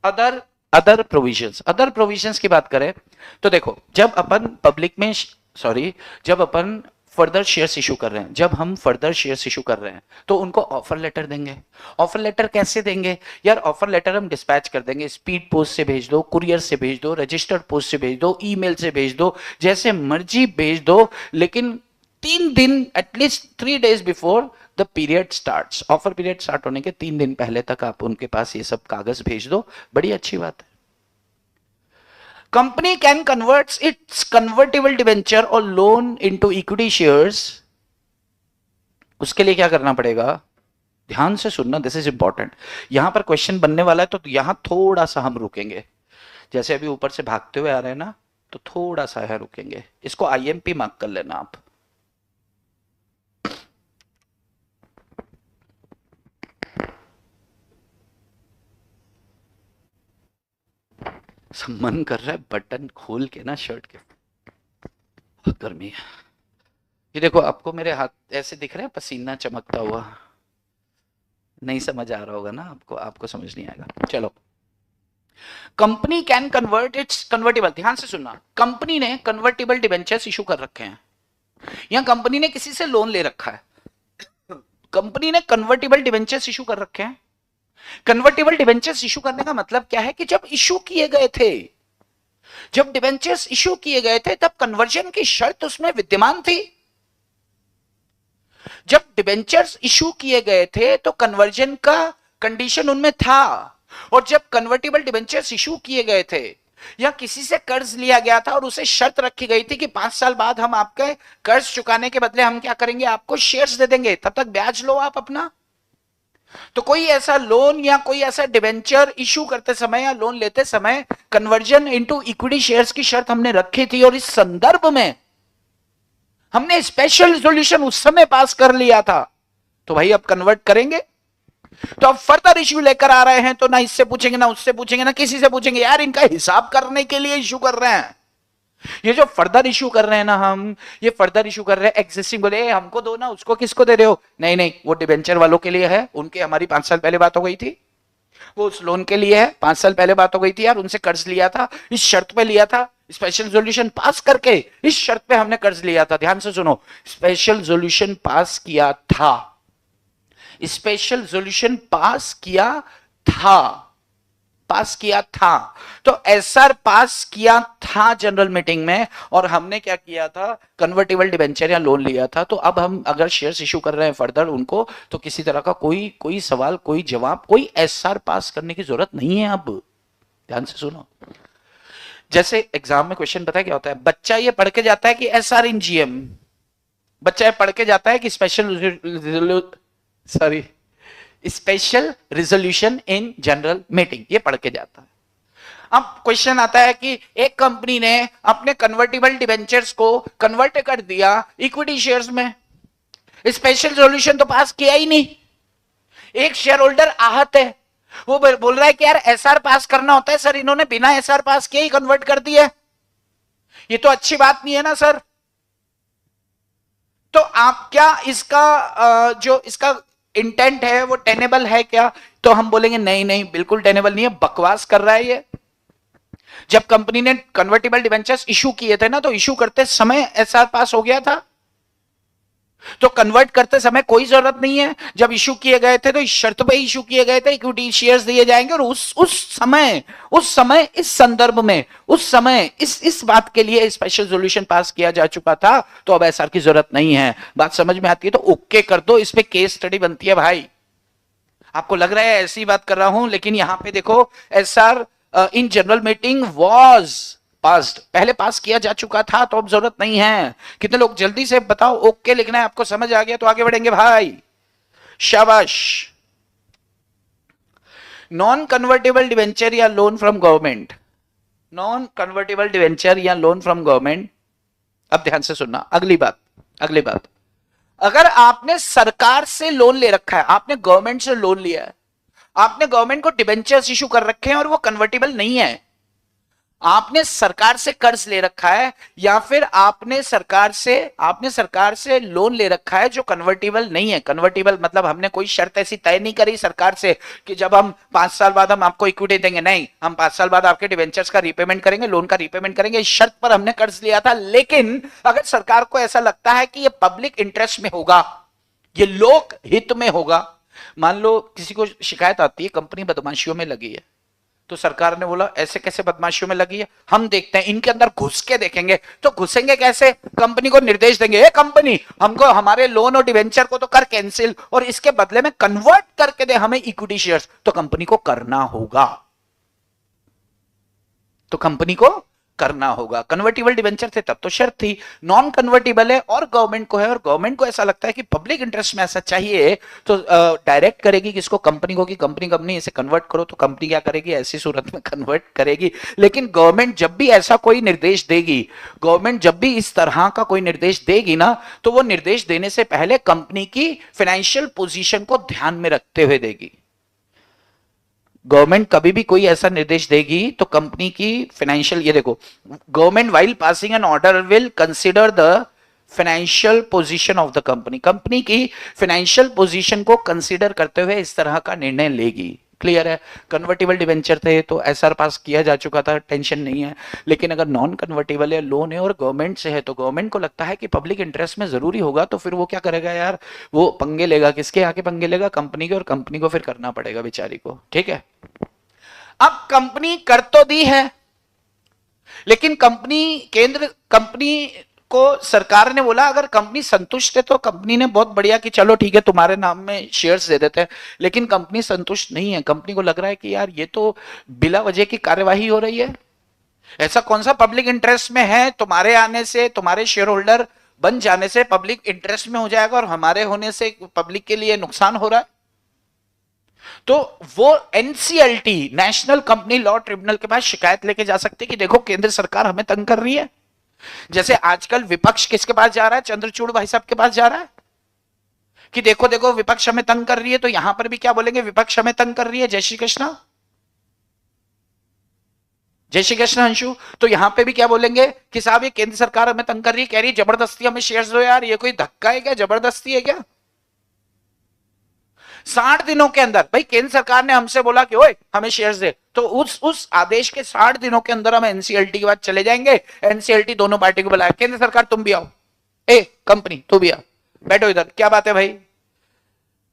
अदर प्रोविजंस की बात करें तो देखो, जब अपन पब्लिक में, जब अपन फर्दर शेयर्स इशू कर रहे हैं, तो उनको ऑफर लेटर देंगे। ऑफर लेटर कैसे देंगे यार? ऑफर लेटर हम डिस्पैच कर देंगे, स्पीड पोस्ट से भेज दो, कुरियर से भेज दो, रजिस्टर्ड पोस्ट से भेज दो, ईमेल से भेज दो, जैसे मर्जी भेज दो। लेकिन 3 दिन, at least 3 days before the period starts, offer period start होने के 3 दिन पहले तक आप उनके पास ये सब कागज भेज दो। बड़ी अच्छी बात है। Company can convert it's convertible debenture और लोन इनटू इक्विटी शेयर्स। उसके लिए क्या करना पड़ेगा, ध्यान से सुनना, दिस इज इंपॉर्टेंट। यहां पर क्वेश्चन बनने वाला है तो यहां थोड़ा सा हम रुकेंगे। जैसे अभी ऊपर से भागते हुए आ रहे हैं ना, तो थोड़ा सा है रुकेंगे। इसको IMP मार्क कर लेना आप। मन कर रहा है बटन खोल के ना शर्ट के, बहुत गर्मी है। ये देखो, आपको मेरे हाथ ऐसे दिख रहे हैं पसीना चमकता हुआ? नहीं समझ आ रहा होगा ना आपको, आपको समझ नहीं आएगा। चलो, company can convert it's convertible, ध्यान से सुनना, कंपनी ने कन्वर्टेबल डिबेंचर्स इशू कर रखे हैं, या कंपनी ने किसी से लोन ले रखा है, कंपनी ने कन्वर्टेबल डिबेंचर्स इशू कर रखे हैं। कन्वर्टेबल डिबेंचर्स इशू करने का मतलब क्या है कि जब इशू किए गए थे, जब डिबेंचर्स इशू किए गए थे, तब कन्वर्जन की शर्त उसमें विद्यमान थी। जब डिबेंचर्स इशू किए गए थे तो कन्वर्जन का कंडीशन उनमें था। और जब कन्वर्टेबल डिबेंचर्स इशू किए गए थे या किसी से कर्ज लिया गया था और उसे शर्त रखी गई थी कि 5 साल बाद हम आपके कर्ज चुकाने के बदले हम क्या करेंगे, आपको शेयर्स दे देंगे, तब तक ब्याज लो आप अपना। तो कोई ऐसा लोन या कोई ऐसा डिवेंचर इशू करते समय या लोन लेते समय कन्वर्जन इनटू इक्विटी शेयर्स की शर्त हमने रखी थी, और इस संदर्भ में हमने स्पेशल रिजोल्यूशन उस समय पास कर लिया था। तो भाई अब कन्वर्ट करेंगे, तो अब फर्दर इश्यू लेकर आ रहे हैं तो ना इससे पूछेंगे ना उससे पूछेंगे ना किसी से पूछेंगे, यार इनका हिसाब करने के लिए इश्यू कर रहे हैं। ये जो फर्दर इश्यू कर रहे हैं ना हम, ये फर्दर इश्यू कर रहे हैं एग्जिस्टिंग, बोले हमको दो ना, उसको किसको दे रहे हो, नहीं नहीं वो डिबेंचर वालों के लिए है, उनके हमारी 5 साल पहले बात हो गई थी, वो उस लोन के लिए है, 5 साल पहले बात हो गई थी यार, उनसे कर्ज लिया था, इस शर्त पे लिया था, स्पेशल रेजोल्यूशन पास करके इस शर्त पे हमने कर्ज लिया था। ध्यान से सुनो, स्पेशल रेजोल्यूशन पास किया था, स्पेशल रेजोल्यूशन पास किया था, पास किया था। तो एसआर पास किया था जनरल मीटिंग में, और हमने क्या किया था, कन्वर्टेबल डिबेंचर या लोन लिया था। तो अब हम अगर शेयर्स इशू कर रहे हैं फर्दर उनको, तो किसी तरह का कोई सवाल, कोई जवाब, कोई एसआर पास करने की जरूरत नहीं है। अब ध्यान से सुनो, जैसे एग्जाम में क्वेश्चन पता है क्या होता है, बच्चा ये पढ़ के जाता है कि एसआर इन जीएम, बच्चा ये पढ़ के जाता है कि special resolution in general meeting, ये पढ़ के जाता है। अब क्वेश्चन आता है कि एक कंपनी ने अपने कन्वर्टिबल डिबेंचर्स को कन्वर्ट कर दिया इक्विटी शेयर्स में, स्पेशल रिजोल्यूशन तो पास किया ही नहीं, एक शेयर होल्डर आहत है, वो बोल रहा है कि यार एसआर पास करना होता है सर, इन्होंने बिना एसआर पास किए ही कन्वर्ट कर दिया, ये तो अच्छी बात नहीं है ना सर। तो आप क्या इसका जो इसका इंटेंट है वो टेनेबल है क्या, तो हम बोलेंगे नहीं नहीं बिल्कुल टेनेबल नहीं है, बकवास कर रहा है ये। जब कंपनी ने कन्वर्टिबल डिबेंचर्स इशू किए थे ना, तो इशू करते समय एसआर पास हो गया था, तो कन्वर्ट करते समय कोई जरूरत नहीं है। जब इशू किए गए थे तो इस शर्त पे इशू किए गए थे, इक्विटी शेयर्स दिए जाएंगे, और उस समय इस संदर्भ में उस समय इस बात के लिए स्पेशल रेजोल्यूशन पास किया जा चुका था, तो अब एसआर की जरूरत नहीं है। बात समझ में आती है तो ओके कर दो, इस पे केस स्टडी बनती है भाई। आपको लग रहा है ऐसी बात कर रहा हूं, लेकिन यहां पे देखो SR in general meeting was passed, पहले पास किया जा चुका था, तो अब जरूरत नहीं है। कितने लोग जल्दी से बताओ ओके लिखना है, आपको समझ आ गया तो आगे बढ़ेंगे भाई, शाबाश। नॉन कन्वर्टेबल डिवेंचर या loan from government, non convertible debenture या लोन फ्रॉम गवर्नमेंट। अब ध्यान से सुनना, अगली बात, अगर आपने सरकार से लोन ले रखा है, आपने गवर्नमेंट से लोन लिया है, आपने गवर्नमेंट को डिबेंचर्स इशू कर रखे हैं और वो कन्वर्टेबल नहीं है, आपने सरकार से कर्ज ले रखा है, या फिर आपने सरकार से लोन ले रखा है जो कन्वर्टेबल नहीं है। कन्वर्टेबल मतलब हमने कोई शर्त ऐसी तय नहीं करी सरकार से कि जब हम 5 साल बाद हम आपको इक्विटी देंगे, नहीं, हम 5 साल बाद आपके डिवेंचर्स का रीपेमेंट करेंगे, लोन का रीपेमेंट करेंगे, इस शर्त पर हमने कर्ज लिया था। लेकिन अगर सरकार को ऐसा लगता है कि ये पब्लिक इंटरेस्ट में होगा, ये लोक हित में होगा, मान लो किसी को शिकायत आती है कंपनी बदमाशियों में लगी है, तो सरकार ने बोला ऐसे कैसे बदमाशियों में लगी है, हम देखते हैं इनके अंदर घुस के देखेंगे। तो घुसेंगे कैसे, कंपनी को निर्देश देंगे, कंपनी हमको हमारे लोन और डिवेंचर को तो कर कैंसिल, और इसके बदले में कन्वर्ट करके दे हमें इक्विटी शेयर्स, तो कंपनी को करना होगा, तो कंपनी को करना होगा। कन्वर्टिबल डिवेंचर थे तब तो शर्त थी, नॉन कन्वर्टिबल है और गवर्नमेंट को है, और गवर्नमेंट को ऐसा लगता है कि पब्लिक इंटरेस्ट में ऐसा चाहिए, तो डायरेक्ट करेगी किसको, कंपनी को, कि कंपनी इसे कन्वर्ट करो, तो कंपनी क्या करेगी, ऐसी सूरत में कन्वर्ट करेगी। लेकिन गवर्नमेंट जब भी ऐसा कोई निर्देश देगी, गवर्नमेंट जब भी इस तरह का कोई निर्देश देगी ना, तो वो निर्देश देने से पहले कंपनी की फाइनेंशियल पोजीशन को ध्यान में रखते हुए देगी। गवर्नमेंट कभी भी कोई ऐसा निर्देश देगी तो कंपनी की फाइनेंशियल, ये देखो, government while passing an order will consider the financial position of the company, company की फाइनेंशियल पोजीशन को कंसीडर करते हुए इस तरह का निर्णय लेगी। क्लियर है। कन्वर्टेबल डिवेंचर थे तो एसआर पास किया जा चुका था, टेंशन नहीं है। लेकिन अगर नॉन कन्वर्टेबल है, लोन है और गवर्नमेंट से है, तो गवर्नमेंट को लगता है कि पब्लिक इंटरेस्ट में जरूरी होगा, तो फिर वो क्या करेगा यार, वो पंगे लेगा, किसके आके पंगे लेगा, कंपनी के, और कंपनी को फिर करना पड़ेगा बेचारी को। ठीक है। अब कंपनी कर तो दी है, लेकिन कंपनी को सरकार ने बोला अगर कंपनी संतुष्ट है, तो कंपनी ने बहुत बढ़िया कि चलो ठीक है तुम्हारे नाम में शेयर्स दे देते हैं। लेकिन कंपनी संतुष्ट नहीं है, कंपनी को लग रहा है कि यार ये तो बिला वजह की कार्यवाही हो रही है, ऐसा कौन सा पब्लिक इंटरेस्ट में है? तुम्हारे आने से, तुम्हारे शेयर होल्डर बन जाने से पब्लिक इंटरेस्ट में हो जाएगा और हमारे होने से पब्लिक के लिए नुकसान हो रहा है। तो वो NCLT, national company law tribunal के पास शिकायत लेके जा सकते कि देखो केंद्र सरकार हमें तंग कर रही है। जैसे आजकल विपक्ष किसके पास जा रहा है? चंद्रचूड़ भाई साहब के पास जा रहा है कि देखो देखो विपक्ष हमें तंग कर रही है। तो यहां पर भी क्या बोलेंगे? विपक्ष हमें तंग कर रही है। जय श्री कृष्णा, जय श्री कृष्ण अंशु। तो यहां पे भी क्या बोलेंगे कि साहब ये केंद्र सरकार हमें तंग कर रही है, कह रही है जबरदस्ती हमें शेयर्स दो यार। ये कोई धक्का है क्या? जबरदस्ती है क्या? 60 दिनों के अंदर भाई केंद्र सरकार ने हमसे बोला कि ओए हमें शेयर्स दे, तो उस आदेश के 60 दिनों के अंदर हम एनसीएलटी के बाद चले जाएंगे। एनसीएलटी दोनों पार्टी को बुलाया, केंद्र सरकार तुम भी आओ, ए कंपनी तू भी आ, बैठो इधर। क्या बात है भाई?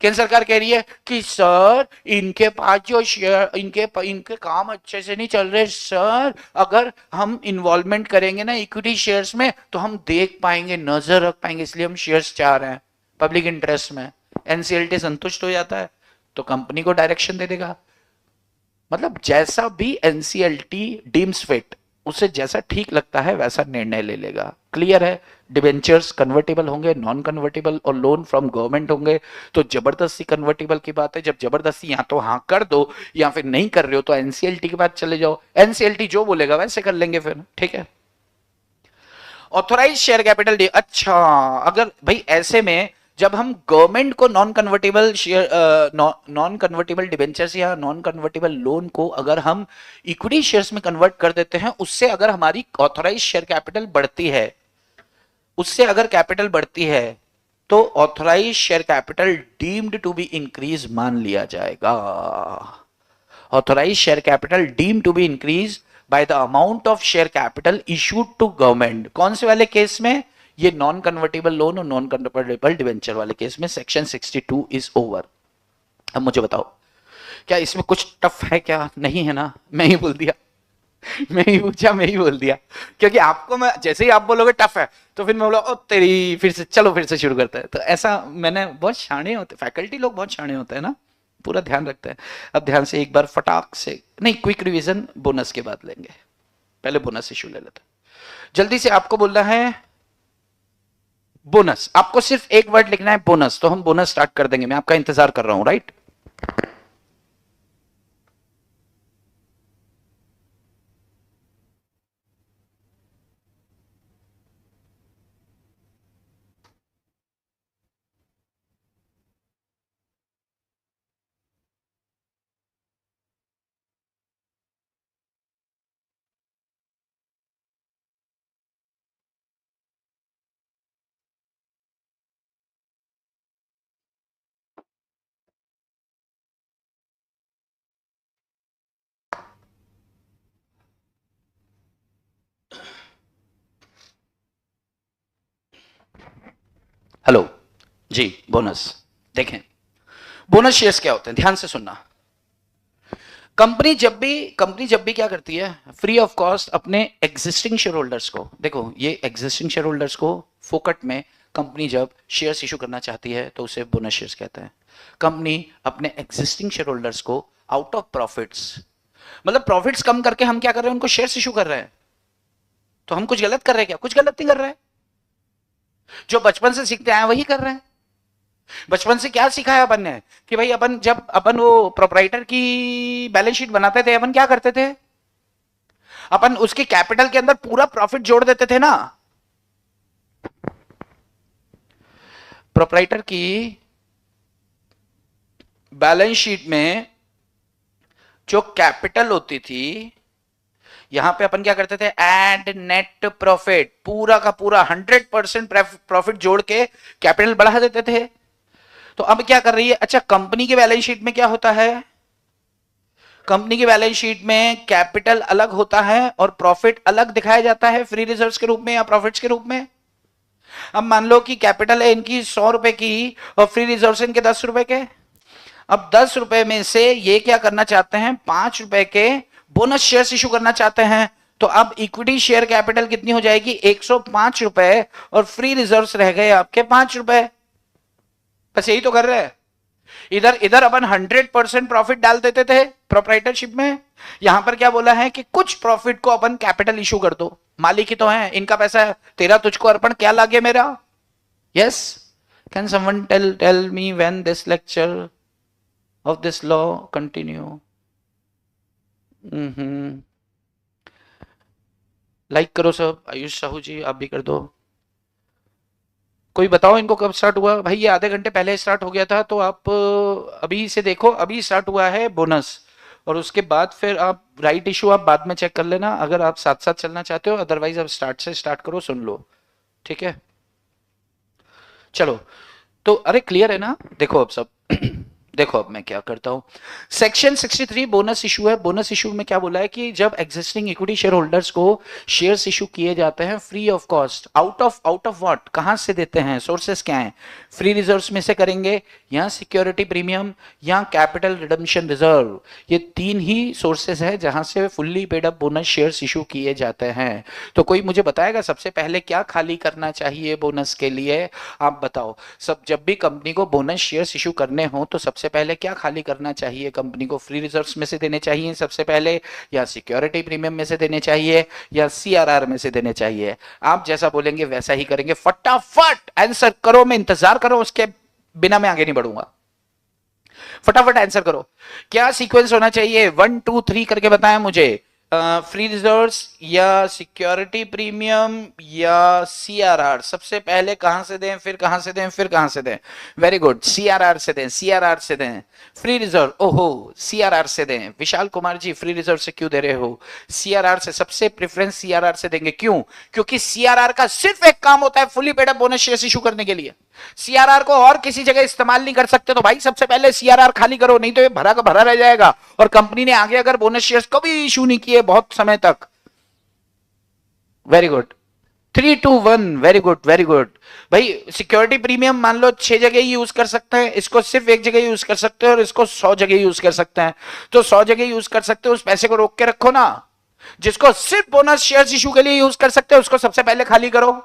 केंद्र सरकार कह रही है कि सर इनके पास जो शेयर, इनके काम अच्छे से नहीं चल रहे सर। अगर हम इन्वॉल्वमेंट करेंगे ना इक्विटी शेयर्स में तो हम देख पाएंगे, नजर रख पाएंगे, इसलिए हम शेयर्स चाह रहे हैं पब्लिक इंटरेस्ट में। एनसीएलटी संतुष्ट हो जाता है तो कंपनी को डायरेक्शन दे देगा। मतलब जैसा भी एनसीएलटी डीम्स फिट, उसे जैसा ठीक लगता है वैसा निर्णय ले लेगा। क्लियर है? डिबेंचर्स कन्वर्टेबल होंगे, नॉन कन्वर्टेबल और लोन फ्रॉम गवर्नमेंट होंगे। तो जबरदस्ती कन्वर्टेबल की बात है, जब जबरदस्ती या तो हाँ कर दो या फिर नहीं कर रहे हो तो एनसीएलटी के बाद चले जाओ। एनसीएलटी जो बोलेगा वैसे कर लेंगे फिर, ठीक है। ऑथोराइज शेयर कैपिटल डे, अच्छा अगर भाई ऐसे में जब हम गवर्नमेंट को non convertible share, non convertible debentures या नॉन कन्वर्टेबल लोन को अगर हम इक्विटी शेयर्स में कन्वर्ट कर देते हैं, उससे अगर हमारी ऑथोराइज शेयर कैपिटल बढ़ती है, उससे अगर कैपिटल बढ़ती है तो authorise share capital deemed to be increase मान लिया जाएगा। Authorise share capital deemed to be increase by the amount of share capital issued to government. कौन से वाले केस में? ये नॉन कन्वर्टेबल लोन और नॉन कन्वर्टेबल डिवेंचर वाले केस में सेक्शन 62 इज ओवर। अब मुझे बताओ क्या इसमें कुछ टफ है क्या? नहीं है ना? मैं ही बोल दिया, मैं ही पूछा, मैं ही बोल दिया, क्योंकि आपको मैं जैसे ही आप बोलोगे टफ है तो फिर मैं बोला ओ तेरी, फिर से चलो फिर से शुरू करते हैं। तो ऐसा मैंने, बहुत शाणे होते फैकल्टी लोग, बहुत शाणे होते हैं ना, पूरा ध्यान रखते हैं। अब ध्यान से एक बार फटाक से, नहीं क्विक रिवीजन बोनस के बाद लेंगे, पहले बोनस इशू ले लेते हैं। जल्दी से आपको बोलना है बोनस, आपको सिर्फ एक वर्ड लिखना है बोनस, तो हम बोनस स्टार्ट कर देंगे। मैं आपका इंतजार कर रहा हूं, राइट? हेलो जी। बोनस देखें, बोनस शेयर्स क्या होते हैं, ध्यान से सुनना। कंपनी जब भी क्या करती है, फ्री ऑफ कॉस्ट अपने एग्जिस्टिंग शेयर होल्डर्स को, देखो ये एग्जिस्टिंग शेयर होल्डर्स को फोकट में कंपनी जब शेयर्स इशू करना चाहती है तो उसे बोनस शेयर्स कहते हैं। कंपनी अपने एग्जिस्टिंग शेयर होल्डर्स को आउट ऑफ प्रॉफिट्स, मतलब प्रॉफिट्स कम करके हम क्या कर रहे हैं, उनको शेयर्स इशू कर रहे हैं। तो हम कुछ गलत कर रहे हैं क्या? कुछ गलत नहीं कर रहे हैं। जो बचपन से सीखते आए वही कर रहे हैं। बचपन से क्या सिखाया अपन ने कि भाई अपन, जब अपन वो प्रोप्राइटर की बैलेंस शीट बनाते थे, अपन क्या करते थे? अपन उसके कैपिटल के अंदर पूरा प्रॉफिट जोड़ देते थे ना। प्रोप्राइटर की बैलेंस शीट में जो कैपिटल होती थी, यहां पे अपन क्या करते थे, एड नेट प्रॉफिट, पूरा का पूरा 100% प्रॉफिट जोड़ के कैपिटल बढ़ा देते थे। तो अब क्या कर रही है, अच्छा कंपनी के बैलेंस शीट में क्या होता है, कंपनी की बैलेंस शीट में कैपिटल अलग होता है और प्रॉफिट अलग दिखाया जाता है, फ्री रिजर्व्स के रूप में या प्रॉफिट्स के रूप में। अब मान लो कि कैपिटल है इनकी 100 रुपए की और फ्री रिजर्व इनके 10 रुपए के। अब 10 रुपए में से ये क्या करना चाहते हैं, 5 रुपए के बोनस शेयर्स इशू करना चाहते हैं। तो अब इक्विटी शेयर कैपिटल कितनी हो जाएगी, 105 रुपए, और फ्री रिजर्व्स रह गए आपके 5 रुपए। बस यही तो कर रहे हैं। इधर इधर अपन 100% प्रॉफिट डाल देते थे प्रोप्राइटरशिप में, यहां पर क्या बोला है कि कुछ प्रॉफिट को अपन कैपिटल इशू कर दो, मालिक ही तो है, इनका पैसा है, तेरा तुझको अर्पण, क्या लागे मेरा। Yes, can someone tell me when this lecture of this law continue. Like करो सब, आयुष साहू जी आप भी कर दो। कोई बताओ इनको कब स्टार्ट हुआ भाई, ये आधे घंटे पहले स्टार्ट हो गया था, तो आप अभी से देखो, अभी स्टार्ट हुआ है बोनस, और उसके बाद फिर आप राइट इशू आप बाद में चेक कर लेना, अगर आप साथ साथ चलना चाहते हो, अदरवाइज आप स्टार्ट से स्टार्ट करो, सुन लो, ठीक है। चलो, तो अरे क्लियर है ना, देखो अब सब देखो अब मैं क्या करता हूं, सेक्शन 63 बोनस इशू है। बोनस इशू में क्या बोला है कि जब एग्जिस्टिंग इक्विटी शेयर होल्डर्स को शेयर्स इशू किए जाते हैं free of cost, out of what, कहां से देते हैं, सोर्सेस क्या हैं, फ्री रिजर्व्स में से करेंगे, या सिक्योरिटी प्रीमियम, या कैपिटल रिडम्पशन रिजर्व, ये तीन ही सोर्सेस है जहां से fully paid up bonus shares issue किए जाते हैं। तो कोई मुझे बताएगा सबसे पहले क्या खाली करना चाहिए बोनस के लिए, आप बताओ। सब जब भी कंपनी को बोनस शेयर्स इशू करने हो तो सबसे पहले क्या खाली करना चाहिए कंपनी को, फ्री रिजर्व्स में से देने चाहिए सबसे पहले, या सिक्योरिटी प्रीमियम में से देने चाहिए, या सीआरआर में से देने चाहिए। आप जैसा बोलेंगे वैसा ही करेंगे, फटाफट आंसर करो, मैं इंतजार करो, उसके बिना मैं आगे नहीं बढ़ूंगा, फटाफट आंसर करो। क्या सीक्वेंस होना चाहिए, 1 2 3 करके बताएं मुझे, फ्री रिजर्व्स या सिक्योरिटी प्रीमियम या सीआरआर, सबसे पहले कहां से दें, फिर कहां से दें, फिर कहां से दें, वेरी गुड, सीआरआर से दें, सीआरआर से दें, फ्री रिजर्व, ओहो सीआरआर से दें। विशाल कुमार जी फ्री रिजर्व से क्यों दे रहे हो, सीआरआर से, सबसे प्रेफरेंस सीआरआर से देंगे, क्यों, क्योंकि सीआरआर का सिर्फ एक काम होता है fully paid up bonus shares issue करने के लिए, सीआरआर को और किसी जगह इस्तेमाल नहीं कर सकते, तो भाई सबसे पहले सीआरआर खाली करो, नहीं तो ये भरा का भरा रह जाएगा, और कंपनी ने आगे अगर बोनस शेयर्स कभी इशू नहीं किए बहुत समय तक। Very good, 3 2 1, very good very good. भाई सिक्योरिटी प्रीमियम मान लो 6 जगह यूज कर सकते हैं, इसको सिर्फ एक जगह यूज कर सकते हैं, और इसको 100 जगह यूज कर सकते हैं, तो 100 जगह यूज कर सकते हो, उस पैसे को रोक के रखो ना, जिसको सिर्फ बोनस शेयर्स इशू के लिए यूज कर सकते हो उसको सबसे पहले खाली करो,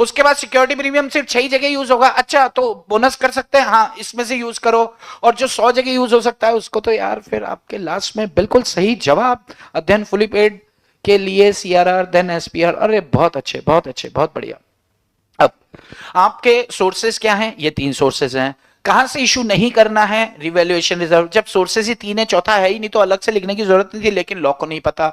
उसके बाद सिक्योरिटी प्रीमियम सिर्फ 6 जगह यूज होगा, अच्छा तो बोनस कर सकते हैं, हाँ इसमें से यूज करो, और जो 100 जगह यूज हो सकता है उसको तो यार फिर आपके लास्ट में बिल्कुल सही जवाब, अध्ययन फुली पेड के लिए सीआरआर देन एसपीआर, अरे बहुत अच्छे बहुत अच्छे बहुत बढ़िया। अब आपके सोर्सेस क्या हैं, ये 3 सोर्सेस हैं, कहां से इशू नहीं करना है, रिवैल्यूएशन रिजर्व, जब सोर्सेस ही 3 है चौथा है ही नहीं तो अलग से लिखने की जरूरत नहीं थी, लेकिन लॉ को नहीं पता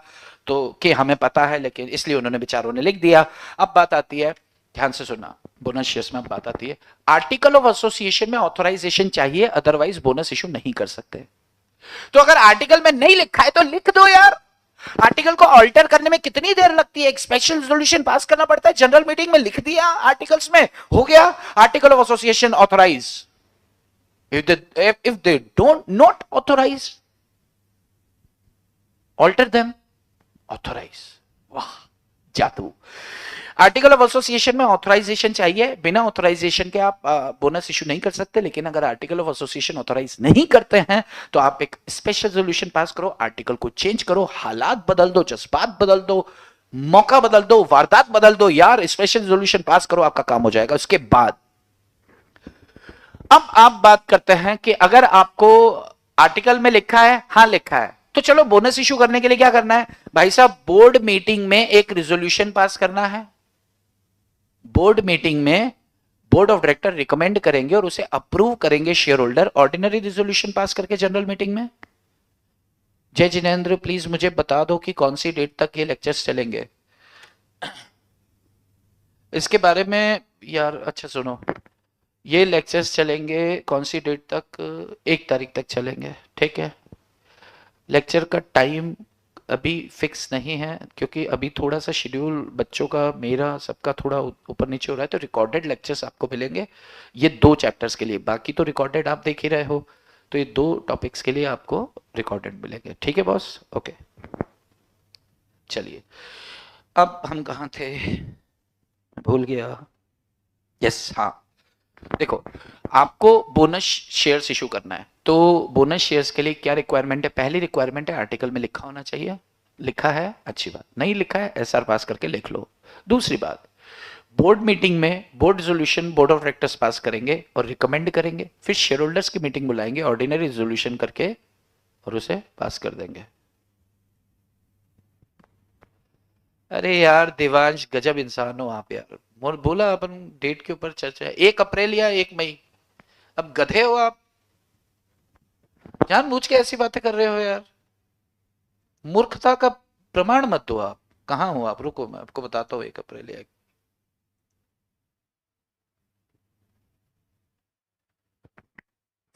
तो कि हमें पता है, लेकिन इसलिए उन्होंने बेचारों ने लिख दिया। अब बात आती है, ध्यान से सुनना, बोनस शेयर्स में अब बात आती है, आर्टिकल ऑफ एसोसिएशन में ऑथराइजेशन चाहिए, अदरवाइज बोनस इशू नहीं कर सकते। तो अगर आर्टिकल में नहीं लिखा है तो लिख दो यार, आर्टिकल को ऑल्टर करने में कितनी देर लगती है, एक स्पेशल रेजोल्यूशन पास करना पड़ता है, जनरल मीटिंग में लिख दिया आर्टिकल्स में, हो गया article of association authorise. if they don't not authorize, alter them, authorize, वाह जादू। आर्टिकल ऑफ एसोसिएशन में ऑथराइजेशन चाहिए, बिना ऑथराइजेशन के आप बोनस इशू नहीं कर सकते, लेकिन अगर आर्टिकल ऑफ एसोसिएशन ऑथराइज नहीं करते हैं तो आप एक स्पेशल रेजोल्यूशन पास करो, आर्टिकल को चेंज करो, हालात बदल दो, जज्बात बदल दो, मौका बदल दो, वारदात बदल दो यार, स्पेशल रेजोल्यूशन पास करो, आपका काम हो जाएगा। उसके बाद अब आप बात करते हैं कि अगर आपको आर्टिकल में लिखा है, हाँ लिखा है, तो चलो बोनस इशू करने के लिए क्या करना है भाई साहब, बोर्ड मीटिंग में एक रिजोल्यूशन पास करना है, बोर्ड मीटिंग में बोर्ड ऑफ डायरेक्टर रिकमेंड करेंगे और उसे अप्रूव करेंगे share holder, ordinary resolution pass करके जनरल मीटिंग में। जय जिनेंद्र प्लीज मुझे बता दो कि कौन सी डेट तक ये लेक्चर्स चलेंगे, इसके बारे में यार। अच्छा सुनो, ये लेक्चर्स चलेंगे कौन सी डेट तक, 1 तारीख तक चलेंगे, ठीक है। लेक्चर का टाइम अभी फिक्स नहीं है क्योंकि अभी थोड़ा सा शेड्यूल बच्चों का मेरा सबका थोड़ा ऊपर नीचे हो रहा है, तो रिकॉर्डेड लेक्चर्स आपको मिलेंगे ये 2 चैप्टर्स के लिए, बाकी तो रिकॉर्डेड आप देख ही रहे हो, तो ये 2 टॉपिक्स के लिए आपको रिकॉर्डेड मिलेंगे, ठीक है बॉस, ओके। चलिए अब हम कहाँ थे, भूल गया, यस हाँ, देखो आपको बोनस शेयर्स इशू करना है, तो बोनस शेयर्स के लिए क्या रिक्वायरमेंट है, पहली रिक्वायरमेंट है आर्टिकल में लिखा होना चाहिए, लिखा है अच्छी बात, नहीं लिखा है एसआर पास करके लिख लो। दूसरी बात, बोर्ड मीटिंग में board resolution board of directors pass करेंगे और रिकमेंड करेंगे, फिर शेयर होल्डर्स की मीटिंग बुलाएंगे, ऑर्डिनरी रेजोल्यूशन करके और उसे पास कर देंगे। अरे यार देवांश, गजब इंसान हो आप यार। बोला अपन डेट के ऊपर चर्चा है, 1 अप्रैल या 1 मई। अब गधे हो आप, जानबूझ के ऐसी बातें कर रहे हो यार। मूर्खता का प्रमाण मत दो आप। कहाँ हो आप, रुको मैं आपको बताता हूँ 1 अप्रैल या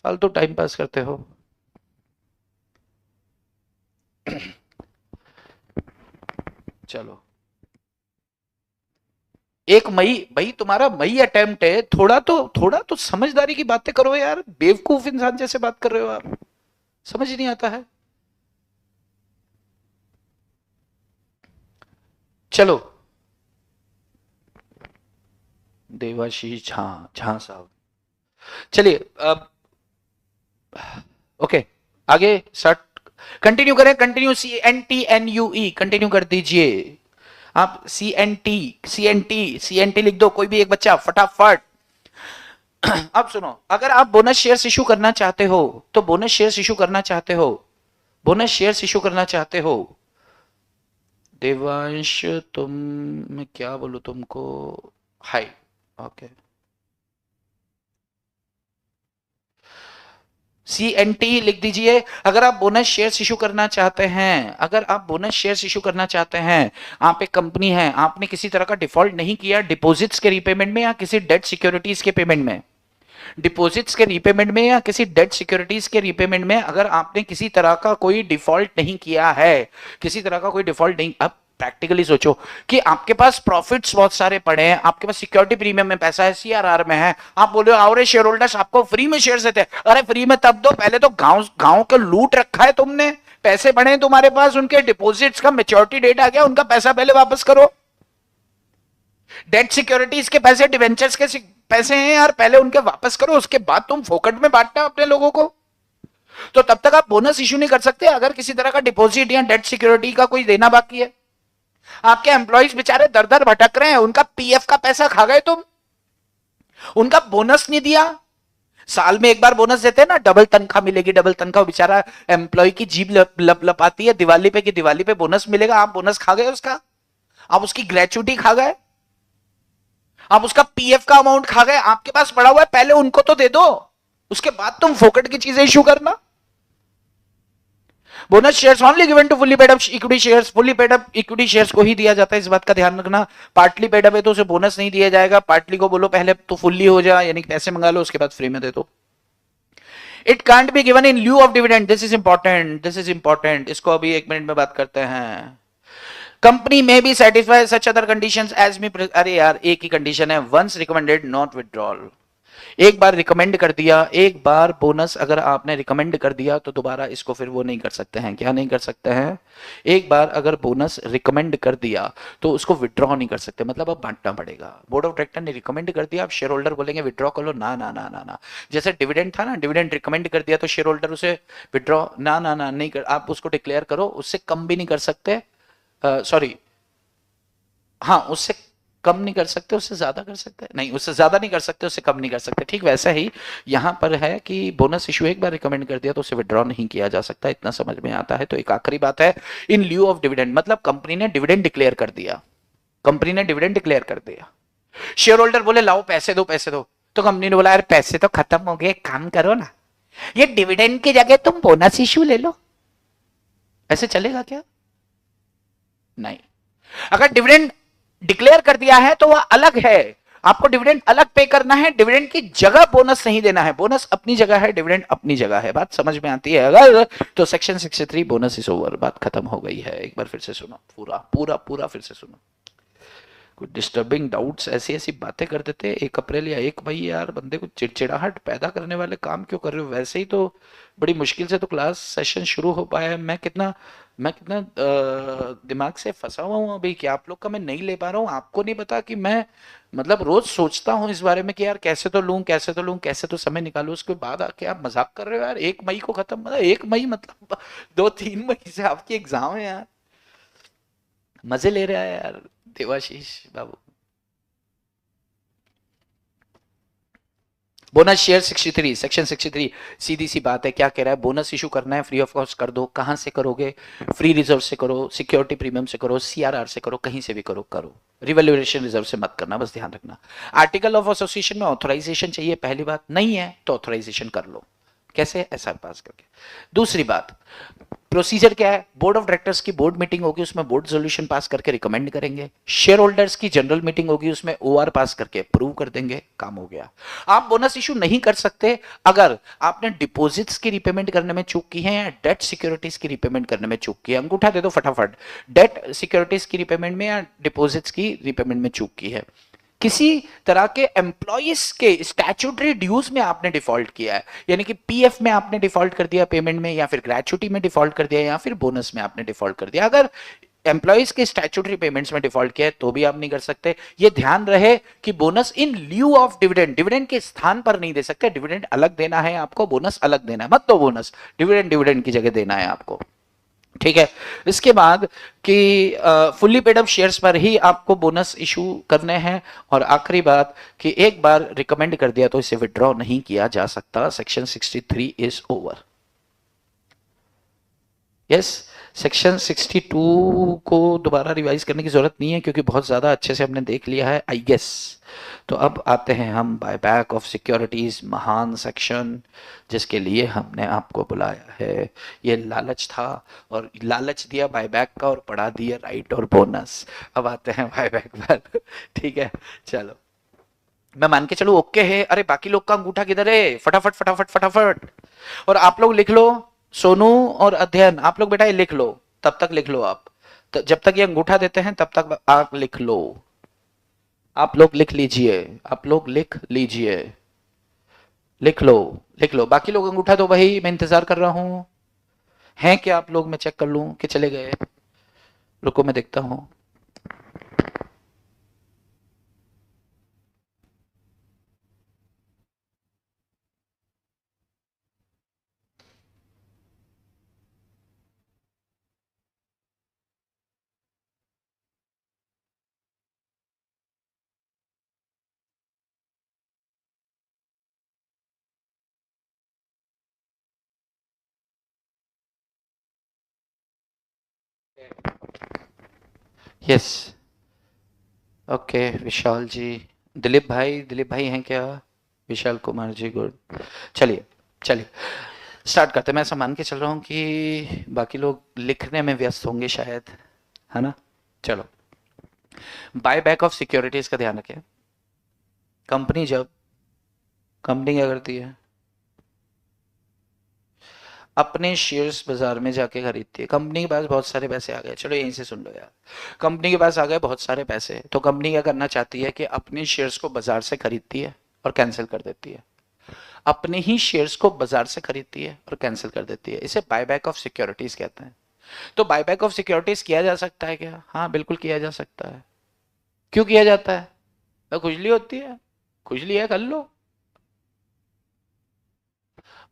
फालतू टाइम पास करते हो। चलो 1 मई, भाई तुम्हारा मई अटेम्प्ट है, थोड़ा तो समझदारी की बातें करो यार। बेवकूफ इंसान जैसे बात कर रहे हो आप, समझ नहीं आता है। चलो देवाशीष झा, झा साहब, चलिए अब ओके, आगे स्टार्ट, कंटिन्यू करें। कंटिन्यू, CNTNUE कंटिन्यू कर दीजिए आप। सी एन टी लिख दो कोई भी एक बच्चा फटाफट। अब सुनो, अगर आप बोनस शेयर्स इशू करना चाहते हो तो बोनस शेयर्स इशू करना चाहते हो, बोनस शेयर्स इशू करना चाहते हो देवांश, तुम, मैं क्या बोलूं तुमको, हाय, ओके। CNT लिख दीजिए। अगर आप बोनस शेयर्स इशू करना चाहते हैं, अगर आप बोनस शेयर्स इशू करना चाहते हैं, आप एक कंपनी है, आपने किसी तरह का डिफॉल्ट नहीं किया डिपॉजिट्स के रीपेमेंट में या किसी डेट सिक्योरिटीज के पेमेंट में, डिपॉजिट्स के रीपेमेंट में या किसी डेट सिक्योरिटीज के रीपेमेंट में अगर आपने किसी तरह का कोई डिफॉल्ट नहीं किया है, किसी तरह का कोई डिफॉल्ट नहीं, अब प्रैक्टिकली सोचो कि आपके पास प्रॉफिट्स बहुत सारे पड़े हैं, आपके पास सिक्योरिटी प्रीमियम में पैसा है, सीआरआर में है, आप बोले और शेयर होल्डर्स आपको फ्री में शेयर देते हैं। अरे फ्री में तब दो, पहले तो गांव गांव के लूट रखा है तुमने, पैसे पड़े हैं तुम्हारे पास, उनके डिपॉजिट्स का मैच्योरिटी डेट आ गया, उनका पैसा पहले वापस करो। डेट सिक्योरिटीज के पैसे, डिवेंचर्स के पैसे हैं यार, पहले उनके वापस करो, उसके बाद तुम फोकट में बांटना अपने लोगों को। तो तब तक आप बोनस इश्यू नहीं कर सकते अगर किसी तरह का डिपॉजिट या डेट सिक्योरिटी का कोई देना बाकी है। आपके एम्प्लॉइज बेचारे दर दर भटक रहे हैं, उनका पीएफ का पैसा खा गए तुम, उनका बोनस नहीं दिया। साल में एक बार बोनस देते हैं ना, डबल तनख्वाह मिलेगी, डबल तनख्वाह, बेचारा एम्प्लॉय की जीभ लप लपाती है दिवाली पे कि दिवाली पे बोनस मिलेगा, आप बोनस खा गए उसका, आप उसकी ग्रेचुटी खा गए, आप उसका पीएफ का अमाउंट खा गए, आपके पास पड़ा हुआ है, पहले उनको तो दे दो, उसके बाद तुम फोकट की चीजें इश्यू करना। Bonus shares only given to fully paid up equity shares, fully paid up equity shares को ही दिया जाता है, इस बात का ध्यान रखना। पार्टली पेड अप है तो उसे बोनस नहीं दिया जाएगा, पार्टली को बोलो पहले तो फुल्ली हो जाए, यानी पैसे मंगा लो उसके बाद फ्री में दे दो। It can't be given in lieu of dividend, this is important, this is important, इसको अभी 1 मिनट में बात करते हैं। कंपनी में भी satisfy such other conditions as may, अरे यार एक ही कंडीशन है, वंस रिकमेंडेड नॉट विड्रॉल। एक बार रिकमेंड कर दिया, एक बार बोनस अगर आपने रिकमेंड कर दिया तो दोबारा इसको फिर वो नहीं कर सकते हैं, क्या नहीं कर सकते हैं, एक बार अगर बोनस रिकमेंड कर दिया तो उसको विड्रॉ नहीं कर सकते, मतलब अब बांटना पड़ेगा। बोर्ड ऑफ डायरेक्टर ने रिकमेंड कर दिया, आप शेयर होल्डर बोलेंगे विड्रॉ कर लो, ना ना ना ना ना, जैसे डिविडेंड था ना, डिविडेंड रिकमेंड कर दिया तो शेयर होल्डर उसे विड्रॉ ना ना ना नहीं कर, आप उसको डिक्लेयर करो, उससे कम भी नहीं कर सकते, सॉरी हाँ, उससे कम नहीं कर सकते, उससे ज्यादा कर सकते हैं, नहीं उससे ज्यादा नहीं कर सकते, उससे कम नहीं कर सकते। ठीक वैसा ही यहां पर है कि बोनस इशू एक बार रिकमेंड कर दिया तो उसे विड्रॉ नहीं किया जा सकता, इतना समझ में आता है। तो एक आखिरी बात है, इन ल्यू ऑफ डिविडेंड, मतलब कंपनी ने डिविडेंड डिक्लेयर कर दिया, कंपनी ने डिविडेंड डिक्लेयर कर दिया, शेयर होल्डर बोले लाओ पैसे दो पैसे दो, तो कंपनी ने बोला यार पैसे तो खत्म हो गए, काम करो ना, ये डिविडेंड की जगह तुम बोनस इशू ले लो, ऐसे चलेगा क्या? नहीं। अगर डिविडेंड डिक्लेयर कर दिया है तो वह अलग है, आपको डिविडेंड अलग पे करना है, डिविडेंड की जगह बोनस नहीं देना है, बोनस अपनी जगह है, डिविडेंड अपनी जगह है। बात समझ में आती है अगर, तो सेक्शन 63 बोनस इज ओवर, बात खत्म हो गई है। एक बार फिर से सुनो, पूरा पूरा पूरा फिर से सुनो, कुछ डिस्टर्बिंग डाउट्स, ऐसी ऐसी बातें कर देते 1 अप्रैल या 1 मई, यार बंदे को चिड़चिड़ाहट पैदा करने वाले काम क्यों कर रहे हो? वैसे ही तो बड़ी मुश्किल से तो क्लास सेशन शुरू हो पाया है, मैं कितना दिमाग से फंसा हुआ हूँ अभी कि आप लोग का मैं नहीं ले पा रहा हूँ। आपको नहीं पता कि मैं मतलब रोज सोचता हूँ इस बारे में कि यार कैसे तो लूं, कैसे तो लूं, कैसे तो समय निकालूं, उसके बाद आके आप मजाक कर रहे हो यार। 1 मई को खत्म, मतलब 1 मई मतलब 2-3 मई से आपकी एग्जाम है यार, मजे ले रहा है यार देवाशीष बाबू। बोनस शेयर 63 सेक्शन 63 सीधी सी बात है, क्या कह रहा है, बोनस इशू करना है फ्री ऑफ कॉस्ट कर दो। कहां से करोगे, फ्री रिजर्व से करो, सिक्योरिटी प्रीमियम से करो, सीआरआर से करो, कहीं से भी करो करो, रिवैल्यूएशन रिजर्व से मत करना, बस ध्यान रखना। आर्टिकल ऑफ एसोसिएशन में ऑथराइजेशन चाहिए, पहली बात, नहीं है तो ऑथराइजेशन कर लो, कैसे, एसआर पास करके। दूसरी बात, प्रोसीजर क्या है, बोर्ड ऑफ डायरेक्टर्स की बोर्ड मीटिंग होगी, उसमें बोर्ड सोल्यूशन पास करके रिकमेंड करेंगे। शेयर होल्डर्स की जनरल मीटिंग होगी, उसमें ओआर पास करके अप्रूव कर देंगे, काम हो गया। आप बोनस इशू नहीं कर सकते अगर आपने डिपॉजिट्स की रिपेमेंट करने में चूक की है या डेट सिक्योरिटीज की रिपेमेंट करने में चूक की है। अंगूठा दे दो फटाफट, डेट सिक्योरिटीज की रिपेमेंट में या डिपॉजिट्स की रिपेमेंट में चूक की है। किसी तरह के एम्प्लॉयज के स्टैट्यूटरी ड्यूज में आपने डिफॉल्ट किया है, यानी कि पीएफ में आपने डिफॉल्ट कर दिया पेमेंट में, या फिर ग्रेचुटी में डिफॉल्ट कर दिया, या फिर बोनस में आपने डिफॉल्ट कर दिया। अगर एम्प्लॉयज के स्टैट्यूटरी पेमेंट्स में डिफॉल्ट किया है तो भी आप नहीं कर सकते। ये ध्यान रहे कि bonus in lieu of dividend, dividend के स्थान पर नहीं दे सकते। डिविडेंड अलग देना है आपको, बोनस अलग देना है, मत दो बोनस, डिविडेंड डिविडेंड की जगह देना है आपको, ठीक है। इसके बाद कि फुल्ली पेड अप शेयर्स पर ही आपको बोनस इशू करने हैं। और आखिरी बात कि एक बार रिकमेंड कर दिया तो इसे विड्रॉ नहीं किया जा सकता। Section 63 is over. Yes, section 62 को दोबारा रिवाइज करने की जरूरत नहीं है क्योंकि बहुत ज्यादा अच्छे से हमने देख लिया है, आई गेस। तो अब आते हैं हम बायबैक ऑफ सिक्योरिटीज, महान सेक्शन जिसके लिए हमने आपको बुलाया है। ये लालच था और लालच दिया बायबैक का और पढ़ा दिया राइट और बोनस। अब आते हैं बायबैक पर ठीक है, चलो मैं मान के चलूं ओके है। अरे बाकी लोग का अंगूठा किधर है, फटाफट फटाफट फटाफट। और आप लोग लिख लो, सोनू और अध्ययन, आप लोग बेटा ये लिख लो, तब तक लिख लो आप, तो जब तक ये अंगूठा देते हैं तब तक आप लिख लो। आप लोग लिख लीजिए, आप लोग लिख लीजिए, लिख लो, लिख लो। बाकी लोग अंगूठा दो भाई, मैं इंतजार कर रहा हूं। हैं क्या आप लोग, मैं चेक कर लूं कि चले गए, रुको मैं देखता हूं। यस, ओके विशाल जी, दिलीप भाई हैं क्या, विशाल कुमार जी, गुड। चलिए चलिए स्टार्ट करते हैं। मैं ऐसा मान के चल रहा हूँ कि बाकी लोग लिखने में व्यस्त होंगे शायद, है ना। चलो, बाय बैक ऑफ सिक्योरिटीज का ध्यान रखें। कंपनी जब, कंपनी क्या करती है, अपने शेयर्स बाजार में जाके खरीदती है। कंपनी के पास बहुत सारे पैसे आ गए, चलो यहीं से सुन लो यार, कंपनी के पास आ गए बहुत सारे पैसे, तो कंपनी क्या करना चाहती है कि अपने शेयर्स को बाजार से खरीदती है और कैंसिल कर देती है। अपने ही शेयर्स को बाजार से खरीदती है और कैंसिल कर देती है, इसे बायबैक ऑफ सिक्योरिटीज कहते हैं। तो बायबैक ऑफ सिक्योरिटीज किया जा सकता है क्या, हाँ बिल्कुल किया जा सकता है। क्यों किया जाता है, तो खुजली होती है, खुजली है कर लो।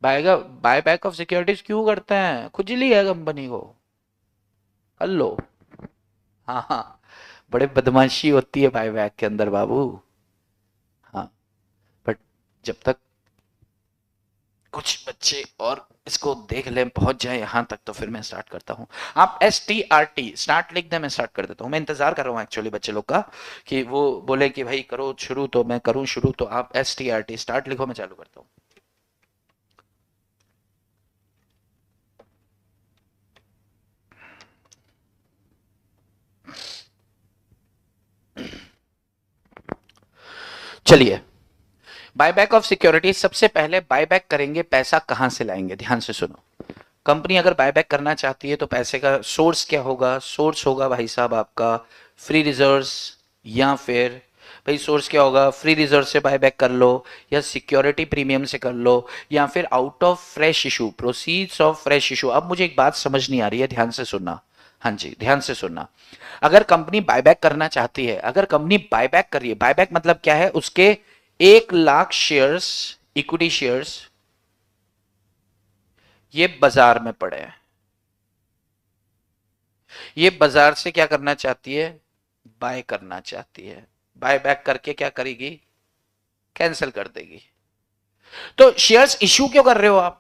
बायबैक ऑफ सिक्योरिटीज क्यों करते हैं, खुजली है कंपनी को, कर लो। हाँ हाँ, बड़े बदमाशी होती है बायबैक के अंदर बाबू। हाँ, बट जब तक कुछ बच्चे और इसको देख लें, पहुंच जाए यहां तक, तो फिर मैं स्टार्ट करता हूं। आप STRT स्टार्ट लिख दें, मैं स्टार्ट कर देता हूं। मैं इंतजार कर रहा हूं एक्चुअली बच्चे लोग का कि वो बोले कि भाई करो शुरू, तो मैं करूं शुरू। तो आप STRT स्टार्ट लिखो, मैं चालू करता हूं। चलिए, बायबैक ऑफ सिक्योरिटी, सबसे पहले बायबैक करेंगे, पैसा कहां से लाएंगे, ध्यान से सुनो। कंपनी अगर बायबैक करना चाहती है तो पैसे का सोर्स क्या होगा, सोर्स होगा भाई साहब आपका फ्री रिजर्व्स, या फिर भाई सोर्स क्या होगा, फ्री रिजर्व से बायबैक कर लो, या सिक्योरिटी प्रीमियम से कर लो, या फिर out of fresh issue, proceeds of fresh issue. अब मुझे एक बात समझ नहीं आ रही है, ध्यान से सुनना, हाँ जी ध्यान से सुनना। अगर कंपनी बायबैक करना चाहती है, अगर कंपनी बायबैक कर रही है, बायबैक मतलब क्या है, उसके 1 लाख शेयर्स, इक्विटी शेयर्स ये बाजार में पड़े हैं, ये बाजार से क्या करना चाहती है, बाय करना चाहती है। बाय बैक करके क्या करेगी, कैंसिल कर देगी। तो शेयर्स इश्यू क्यों कर रहे हो आप?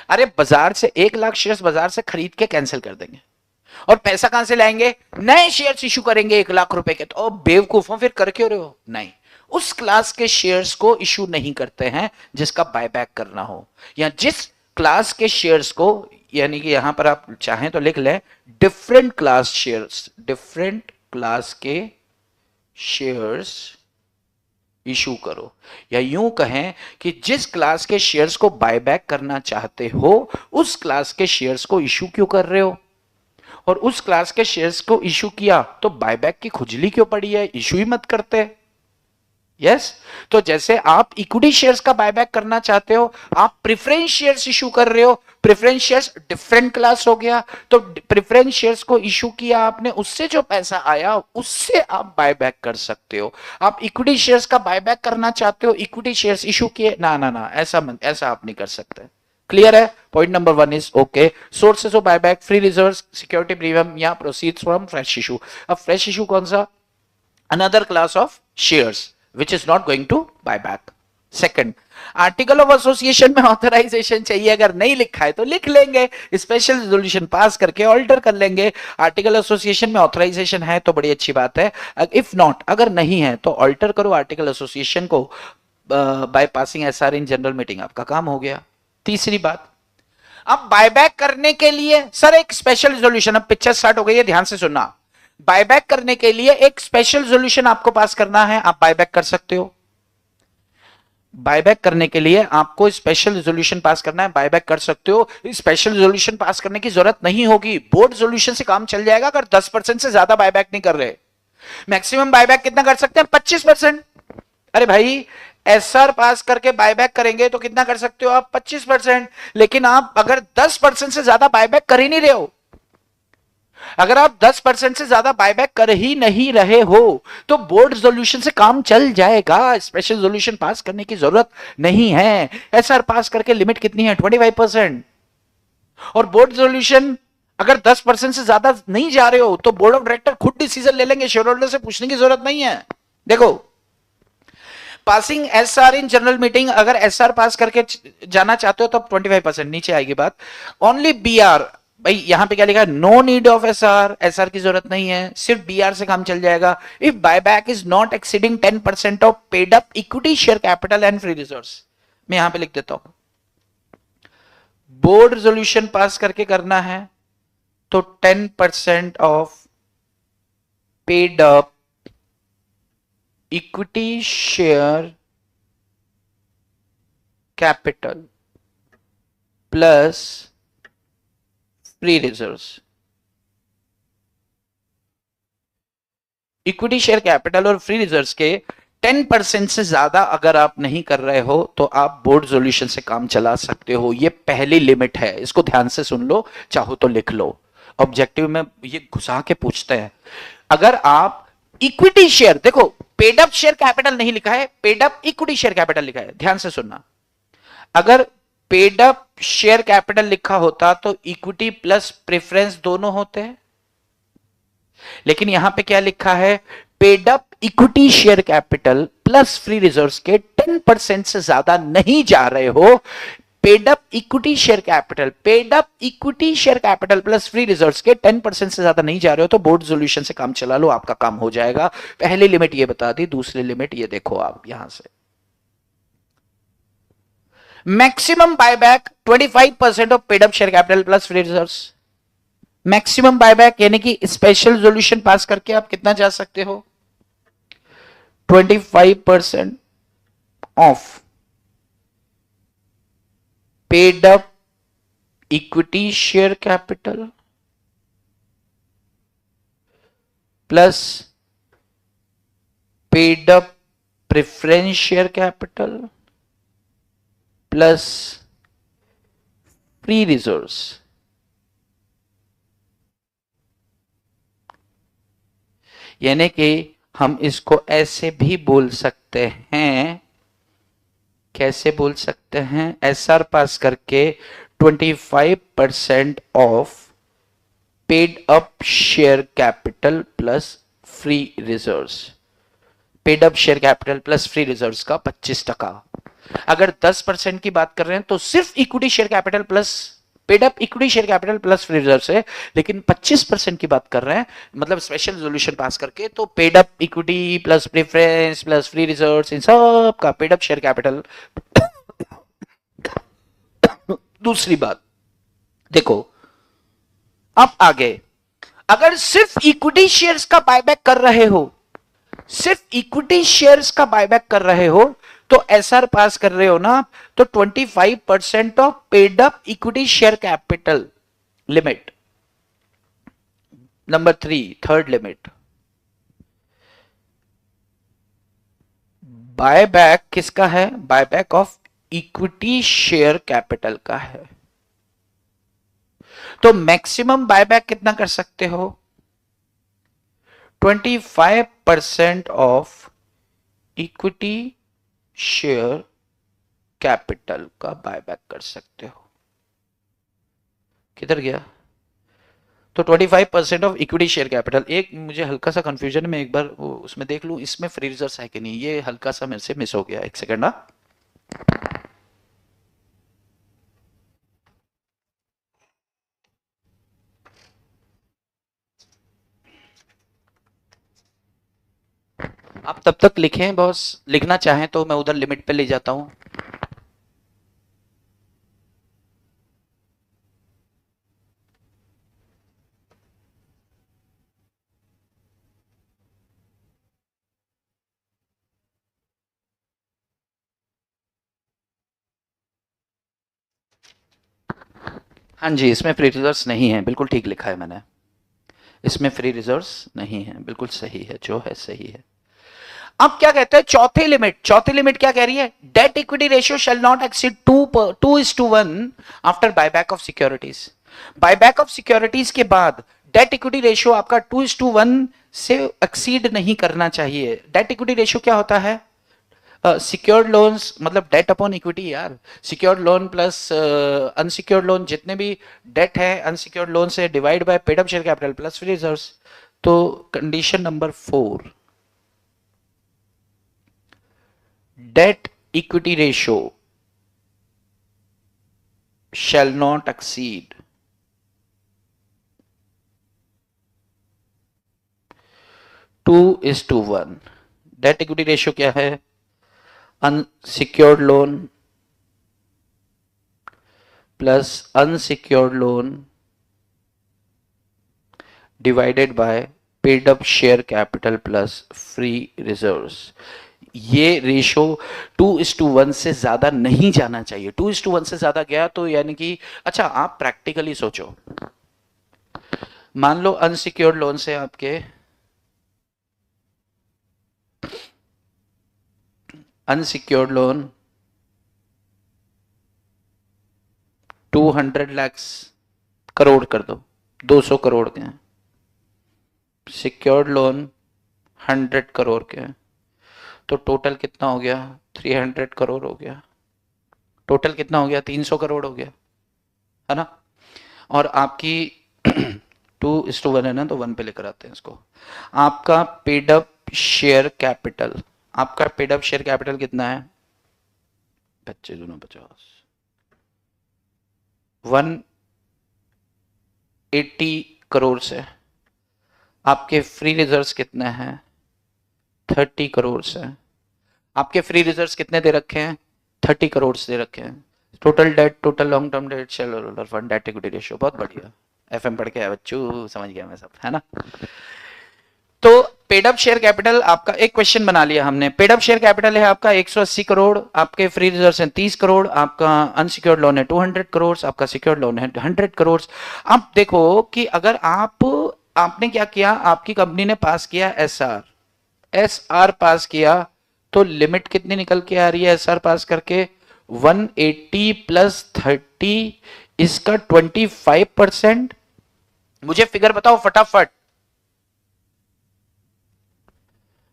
अरे बाजार से 1 लाख शेयर्स बाजार से खरीद के कैंसिल कर देंगे, और पैसा कहां से लाएंगे? नए शेयर्स इशू करेंगे 1 लाख रुपए के। तो बेवकूफों, फिर कर क्यों रहे हो? नहीं, उस क्लास के शेयर्स को इशू नहीं करते हैं जिसका बायबैक करना हो, या जिस क्लास के शेयर्स को, यानी कि यहां पर आप चाहें तो लिख लें different class shares, different class के शेयर्स इशू करो, या यूं कहें कि जिस क्लास के शेयर्स को बायबैक करना चाहते हो उस क्लास के शेयर्स को इशू क्यों कर रहे हो, और उस क्लास के शेयर्स को इशू किया तो बायबैक की खुजली क्यों पड़ी है? इशू ही मत करते। यस तो जैसे आप इक्विटी शेयर्स का बायबैक करना चाहते हो, आप प्रेफरेंस शेयर्स इशू कर रहे हो, प्रेफरेंस शेयर्स डिफरेंट क्लास हो गया, तो प्रेफरेंस शेयर्स को इशू किया आपने, उससे जो पैसा आया उससे आप बायबैक कर सकते हो। आप इक्विटी शेयर्स का बायबैक करना चाहते हो, इक्विटी शेयर्स इशू किए, ना ना ना, ऐसा आप नहीं कर सकते। क्लियर है? Point number 1 is okay. Sources of buyback, free reserve, security premium या प्रोसीड्स फ्रॉम फ्रेश इशू। अब फ्रेश इशू कौन सा? Another class of shares which is not going to buy back. Second, article of association में ऑथराइजेशन चाहिए, अगर नहीं लिखा है तो लिख लेंगे, स्पेशल रेजोल्यूशन पास करके ऑल्टर कर लेंगे। आर्टिकल एसोसिएशन में ऑथराइजेशन है तो बड़ी अच्छी बात है, इफ नॉट, अगर नहीं है तो ऑल्टर करो आर्टिकल एसोसिएशन को by passing SR in general meeting, आपका काम हो गया। तीसरी बात, अब बायबैक करने के लिए सर एक स्पेशल रेजोल्यूशन, अब पिक्चर स्टार्ट हो गई है, ध्यान से सुनना। बायबैक करने के लिए एक स्पेशल रेजोल्यूशन आपको पास करना है, आप बायबैक कर सकते हो। बायबैक करने के लिए आपको स्पेशल रेजोल्यूशन पास करना है, बायबैक कर सकते हो। स्पेशल रेजोल्यूशन पास करने की जरूरत नहीं होगी, बोर्ड रेजोल्यूशन से काम चल जाएगा अगर 10% से ज्यादा बायबैक नहीं कर रहे। मैक्सिमम बायबैक कितना कर सकते हैं? 25%। अरे भाई, एसआर पास करके बायबैक करेंगे तो कितना कर सकते हो आप? 25%। लेकिन आप अगर 10% से ज्यादा बायबैक कर ही नहीं रहे हो, अगर आप 10% से ज्यादा बायबैक कर ही नहीं रहे हो तो बोर्ड रेजोल्यूशन से काम चल जाएगा, स्पेशल रेजोल्यूशन पास करने की जरूरत नहीं है। एसआर पास करके लिमिट कितनी है? 25%। और बोर्ड रेजोल्यूशन अगर 10% से ज्यादा नहीं जा रहे हो तो बोर्ड ऑफ डायरेक्टर खुद डिसीजन ले लेंगे, शेयर होल्डर से पूछने की जरूरत नहीं है। देखो, passing SR in general meeting, अगर एसआर पास करके जाना चाहते हो तो 25%, नीचे आएगी बात। ओनली बीआर, भाई यहां पे क्या लिखा है? No need of SR, SR की जरूरत नहीं है, सिर्फ बीआर से काम चल जाएगा। If buyback is not exceeding 10% of paid up equity share capital and free reserves, मैं यहां पे लिख देता हूं, बोर्ड रेजोल्यूशन पास करके करना है तो 10% of paid up equity share capital plus free reserves. Equity share capital और फ्री रिजर्व्स के 10% से ज्यादा अगर आप नहीं कर रहे हो तो आप बोर्ड रेजोल्यूशन से काम चला सकते हो। ये पहली लिमिट है, इसको ध्यान से सुन लो, चाहो तो लिख लो, ऑब्जेक्टिव में ये घुसा के पूछते हैं। अगर आप इक्विटी शेयर, देखो पेड अप शेयर कैपिटल नहीं लिखा है, paid up equity share capital लिखा है, ध्यान से सुनना। अगर पेड अप शेयर कैपिटल लिखा होता तो इक्विटी प्लस प्रेफरेंस दोनों होते हैं, लेकिन यहां पे क्या लिखा है? Paid up equity share capital plus free reserves के 10% से ज्यादा नहीं जा रहे हो, paid up equity share capital, paid up equity share capital plus free reserves के 10% से ज्यादा नहीं जा रहे हो तो बोर्ड रेजोल्यूशन से काम चला लो, आपका काम हो जाएगा। पहली लिमिट ये बता दी। दूसरी लिमिट ये देखो आप यहां से, maximum buyback 25% of paid up share capital plus free reserves. Maximum buyback यानी कि स्पेशल रेजोल्यूशन पास करके आप कितना जा सकते हो? 25% of paid up equity share capital plus paid up preference share capital plus free reserves. यानी कि हम इसको ऐसे भी बोल सकते हैं, कैसे बोल सकते हैं? एसआर पास करके 25% of paid up share capital plus free reserves, paid up share capital plus free reserves का 25%। अगर 10% की बात कर रहे हैं तो सिर्फ equity share capital plus paid up equity share capital plus free reserve है। लेकिन 25% की बात कर रहे हैं, मतलब स्पेशल रेजोल्यूशन पास करके, तो paid up equity plus preference plus free reserve, इन सब का पेड अप शेयर कैपिटल। दूसरी बात देखो, अब आगे, अगर सिर्फ इक्विटी शेयर्स का बायबैक कर रहे हो, सिर्फ इक्विटी शेयर्स का बायबैक कर रहे हो, तो एसआर पास कर रहे हो ना, तो 25% of paid up equity share capital limit. Number 3, third limit, buyback किसका है? Buyback of equity share capital का है। तो मैक्सिमम बायबैक कितना कर सकते हो? 25% ऑफ इक्विटी शेयर कैपिटल का बायबैक कर सकते हो। किधर गया? तो 25% ऑफ इक्विटी शेयर कैपिटल। एक मुझे हल्का सा कंफ्यूजन है, मैं एक बार वो उसमें देख लूं इसमें फ्री रिजर्व है कि नहीं, ये हल्का सा मेरे से मिस हो गया, एक सेकंड। आप तब तक लिखें बॉस, लिखना चाहें तो मैं उधर लिमिट पे ले जाता हूं। हाँ जी, इसमें फ्री रिजर्व्स नहीं है, बिल्कुल ठीक लिखा है मैंने, इसमें फ्री रिजर्व्स नहीं है, बिल्कुल सही है, जो है सही है। अब क्या कहते हैं चौथी लिमिट? चौथी लिमिट क्या कह रही है? Date equity ratio shall not exceed 2:1 after buyback of securities. Buyback of securities के बाद डेट इक्विटी रेशियो आपका 2:1 से एक्सीड नहीं करना चाहिए। डेट इक्विटी रेशियो क्या होता है? सिक्योर्ड लोन्स मतलब डेट अपॉन इक्विटी यार, secured loan plus unsecured loan, जितने भी डेट है अनसिक्योर्ड लोन से divide by paid up share capital plus free reserves. तो condition number 4, debt equity ratio shall not exceed 2:1। Debt equity ratio क्या है? Unsecured loan plus unsecured loan divided by paid up share capital plus free reserves. ये रेशो 2:1 से ज्यादा नहीं जाना चाहिए। 2:1 से ज्यादा गया तो यानी कि, अच्छा आप प्रैक्टिकली सोचो, मान लो अनसिक्योर्ड लोन से आपके अनसिक्योर्ड लोन 200 लाख करोड़ कर दो, 200 करोड़ के हैं। सिक्योर्ड लोन 100 करोड़ के हैं, तो टोटल कितना हो गया? 300 करोड़ हो गया। टोटल कितना हो गया? 300 करोड़ हो गया, है ना? और आपकी 2:1 है ना, तो 1 पे लेकर आते हैं इसको। आपका पेड अप शेयर कैपिटल, आपका पेड अप शेयर कैपिटल कितना है? 25 दूना 50, 180 करोड़ से। आपके फ्री रिजर्व्स कितने हैं? 30 करोड़ से। आपके फ्री रिजर्व्स कितने दे रखे हैं? 30 करोड़ से दे रखे हैं। Total date, total long term debt, share fund, date equity ratio. बहुत बढ़िया, एफएम पढ़ के आया बच्चू, समझ गया मैं सब, है ना? तो पेड अप शेयर कैपिटल आपका, एक क्वेश्चन बना लिया हमने। पेड अप शेयर कैपिटल है आपका 180 करोड़, आपके फ्री रिजर्व हैं 30 करोड़, आपका अनसिक्योर्ड लोन है 200 करोड़, आपका सिक्योर्ड लोन है 100 करोड़। अब देखो कि अगर आपने क्या किया, आपकी कंपनी ने पास किया एसआर, एसआर पास किया, तो लिमिट कितनी निकल के आ रही है एसआर पास करके? 180 प्लस 30, इसका 25%। मुझे फिगर बताओ फटाफट,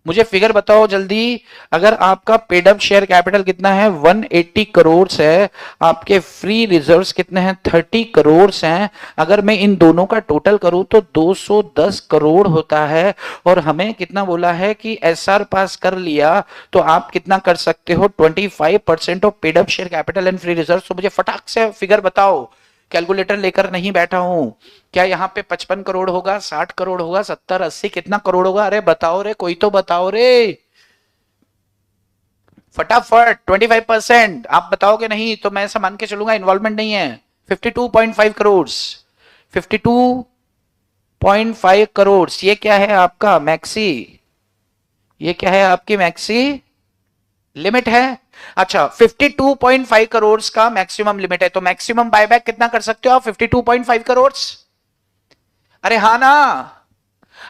मुझे फिगर बताओ जल्दी। अगर आपका पेड अप शेयर कैपिटल कितना है 180 करोड़ है, आपके फ्री रिजर्व्स कितने हैं 30 करोड़ हैं, अगर मैं इन दोनों का टोटल करूं तो 210 करोड़ होता है। और हमें कितना बोला है कि एसआर पास कर लिया तो आप कितना कर सकते हो 25% of paid up share capital and free reserve. तो मुझे फटाक से फिगर बताओ, कैलकुलेटर लेकर नहीं बैठा हूं। क्या यहाँ पे 55 करोड़ होगा, 60 करोड़ होगा, 70 80 कितना करोड़ होगा? अरे बताओ रे, कोई तो बताओ रे फटाफट। 25% आप बताओगे नहीं तो मैं ऐसा मान के चलूंगा इन्वॉल्वमेंट नहीं है। 52.5 करोड़, 52.5 करोड़। ये क्या है आपका मैक्सी, ये क्या है आपकी मैक्सी लिमिट है। अच्छा 52.5 करोड़ का मैक्सिमम लिमिट है, तो मैक्सिमम बायबैक कितना कर सकते हो आप 52.5 करोड़? अरे हाँ ना,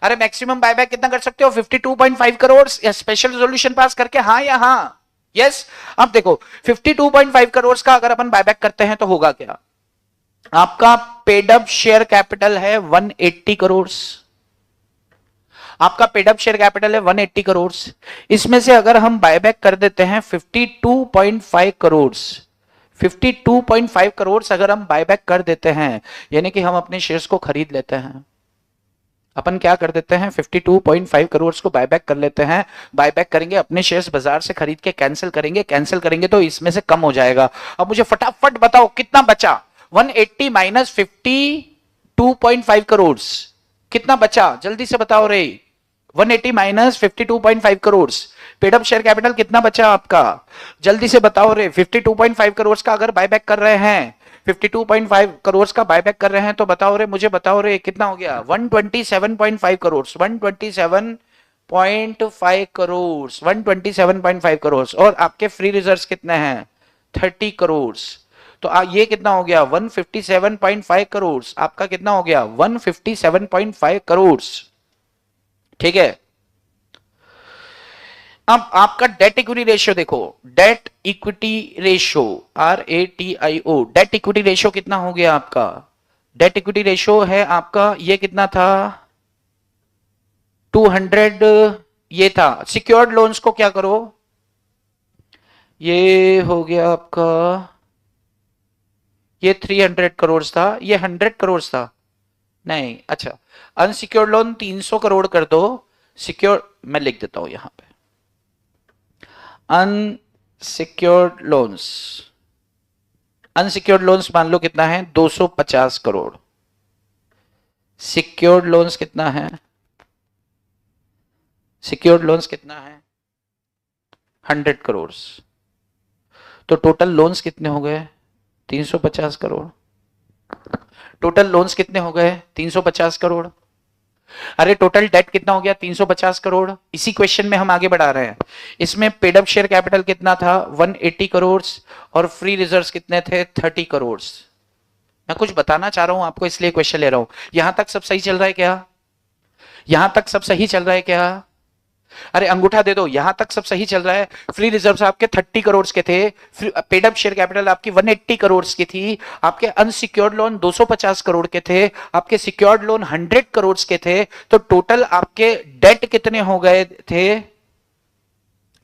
अरे मैक्सिमम बायबैक कितना कर सकते हो 52.5 करोड़ या स्पेशल रेजोल्यूशन पास करके, हाँ या हाँ? यस। अब देखो 52.5 करोड़ का अगर अपन बायबैक करते हैं तो होगा क्या? आपका पेड अप शेयर कैपिटल है 180 करोड़, आपका पेड अप शेयर कैपिटल है 180 करोड़। इसमें से अगर हम बायबैक कर देते हैं 52.5 करोड़, 52.5 करोड़ अगर हम बायबैक कर देते हैं, यानी कि हम अपने शेयर्स को खरीद लेते हैं। अपन क्या कर देते हैं 52.5 करोड़ को बायबैक कर लेते हैं। बायबैक करेंगे, अपने शेयर्स बाजार से खरीद के कैंसिल करेंगे, कैंसिल करेंगे तो इसमें से कम हो जाएगा। अब मुझे फटाफट बताओ कितना बचा? 180 माइनस 52.5 करोड़ कितना बचा? जल्दी से बताओ रे। 180 minus 52.5 crore, paid up share capital कितना बचा आपका? जल्दी से बताओ रे। 52.5 करोड़ का अगर बायबैक कर रहे हैं, 52.5 करोड़ का बायबैक कर रहे हैं तो बताओ रे, मुझे बताओ रे कितना हो गया? 127.5 करोड़, 127.5 करोड़, 127.5 करोड़। और आपके फ्री रिजर्व्स कितने हैं 30 करोड़। तो ये कितना हो गया 157.5 करोड़, आपका कितना हो गया 157.5 करोड़। ठीक है। अब आपका डेट इक्विटी रेशियो देखो, date equity ratio RATIO, date equity ratio कितना हो गया आपका? डेट इक्विटी रेशियो है आपका, ये कितना था 200, ये था। सिक्योर्ड लोन्स को क्या करो, ये हो गया आपका, ये 300 करोड़ था, ये 100 करोड़ था नहीं। अच्छा अनसिक्योर्ड लोन 300 करोड़ कर दो, सिक्योर मैं लिख देता हूं यहां पे अनसिक्योर्ड लोन्स, अनसिक्योर्ड लोन्स मान लो कितना है 250 करोड़। सिक्योर्ड लोन्स कितना है, सिक्योर्ड लोन्स कितना है 100 करोड़। तो टोटल लोन्स कितने हो गए 350 करोड़। टोटल लोन्स कितने हो गए 350 करोड़। अरे टोटल डेट कितना हो गया 350 करोड़। इसी क्वेश्चन में हम आगे बढ़ा रहे हैं। इसमें पेड अप शेयर कैपिटल कितना था 180 करोड़ और फ्री रिजर्व्स कितने थे 30 करोड़। मैं कुछ बताना चाह रहा हूं आपको इसलिए क्वेश्चन ले रहा हूं। यहां तक सब सही चल रहा है क्या? यहां तक सब सही चल रहा है क्या? अरे अंगूठा दे दो, यहां तक सब सही चल रहा है। फ्री रिजर्व्स आपके 30 करोड़ के थे, पेड अप शेयर कैपिटल आपकी 180 करोड़ की थी, आपके अनसिक्योर्ड लोन 250 करोड़ के थे, आपके सिक्योर्ड लोन 100 करोड़ के थे। तो टोटल आपके डेट कितने हो गए थे?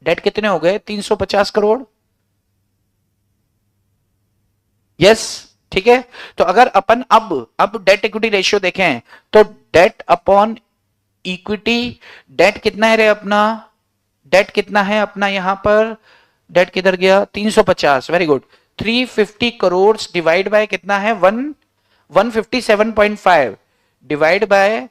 डेट कितने हो गए 350 करोड़। यस ठीक है। तो अगर अपन अब डेट इक्विटी रेशियो देखें तो डेट अपॉन इक्विटी, डेट कितना है रे अपना, डेट कितना है अपना यहां पर, डेट किधर गया 350, very good. 350 crore divide by कितना है 157.5 divide by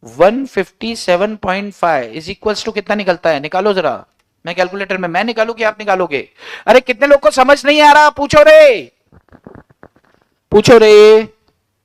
157.5 is equals to कितना निकलता है? निकालो जरा, मैं कैलकुलेटर में, मैं निकालू कि आप निकालोगे? अरे कितने लोग को समझ नहीं आ रहा पूछो रे, पूछो रे,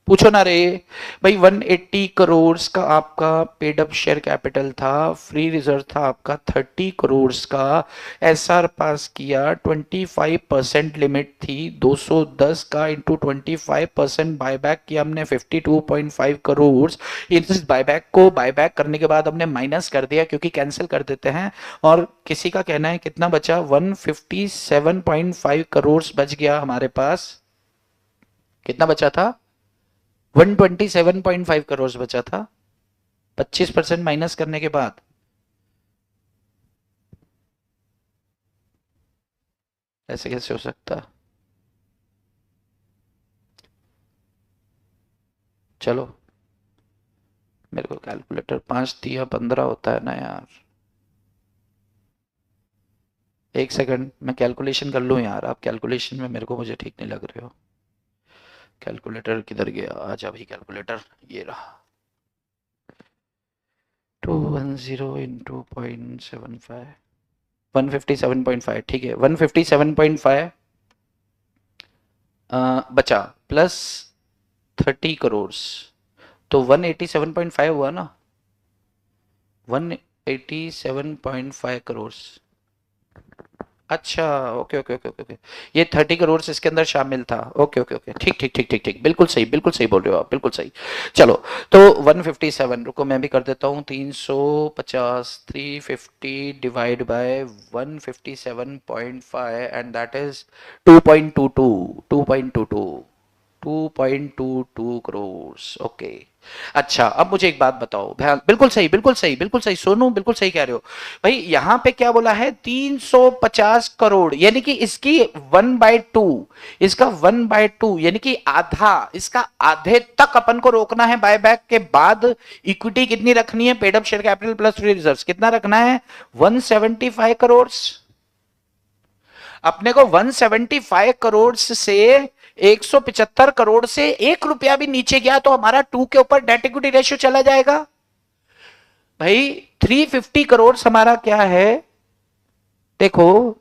पूछो ना रे भाई। 180 करोड़ का आपका पेड अप शेयर कैपिटल था, फ्री रिजर्व था आपका 30 करोड़ का, एसआर पास किया, 25% लिमिट थी 210 का, इंटू 25% बायबैक किया हमने 52.5 करोड़। इस बायबैक को बायबैक करने के बाद हमने माइनस कर दिया क्योंकि कैंसिल कर देते हैं। और किसी का कहना है कितना बचा 157.5 करोड़ बच गया हमारे पास। कितना बचा था 127.5 करोड़ बचा था 25% माइनस करने के बाद। ऐसे कैसे हो सकता? चलो, मेरे को कैलकुलेटर, 5 × 3 = 15 होता है ना यार। एक सेकंड, मैं कैलकुलेशन कर लूँ यार, आप कैलकुलेशन में मेरे को मुझे ठीक नहीं लग रहे हो। कैलकुलेटर किधर गया? आजा भाई कैलकुलेटर, ये रहा। 210 इंटू 0.75, 157.5, ठीक है। 157.5 बचा, प्लस 30 करोड़, तो 187.5 हुआ ना। 187.5 करोड़। अच्छा, ओके ओके ओके ओके। ये 30 करोड़ इसके अंदर शामिल था। ओके ओके ओके, ठीक ठीक ठीक ठीक ठीक, बिल्कुल सही बोल रहे हो आप, बिल्कुल सही। चलो, तो 157, रुको मैं भी कर देता हूँ। 350, 350 divide by 157.5 and that is 2.22, 2.22, 2.22 crore. Okay. अच्छा, अब मुझे एक बात बताओ, बिल्कुल सही बिल्कुल सही बिल्कुल सही, सोनू बिल्कुल सही कह रहे हो भाई। यहां पे क्या बोला है? 350 करोड़, यानी कि इसकी 1/2, इसका 1/2 यानी कि आधा, इसका आधे तक अपन को रोकना है बायबैक के बाद। इक्विटी कितनी रखनी है? Paid up share capital plus free reserves कितना रखना है? 175 करोड़। अपने को 175 करोड़ से 175 करोड़ से 1 रुपया भी नीचे गया तो हमारा 2 के ऊपर डेट इक्विटी रेशियो चला जाएगा भाई। 350 करोड़ हमारा क्या है? देखो,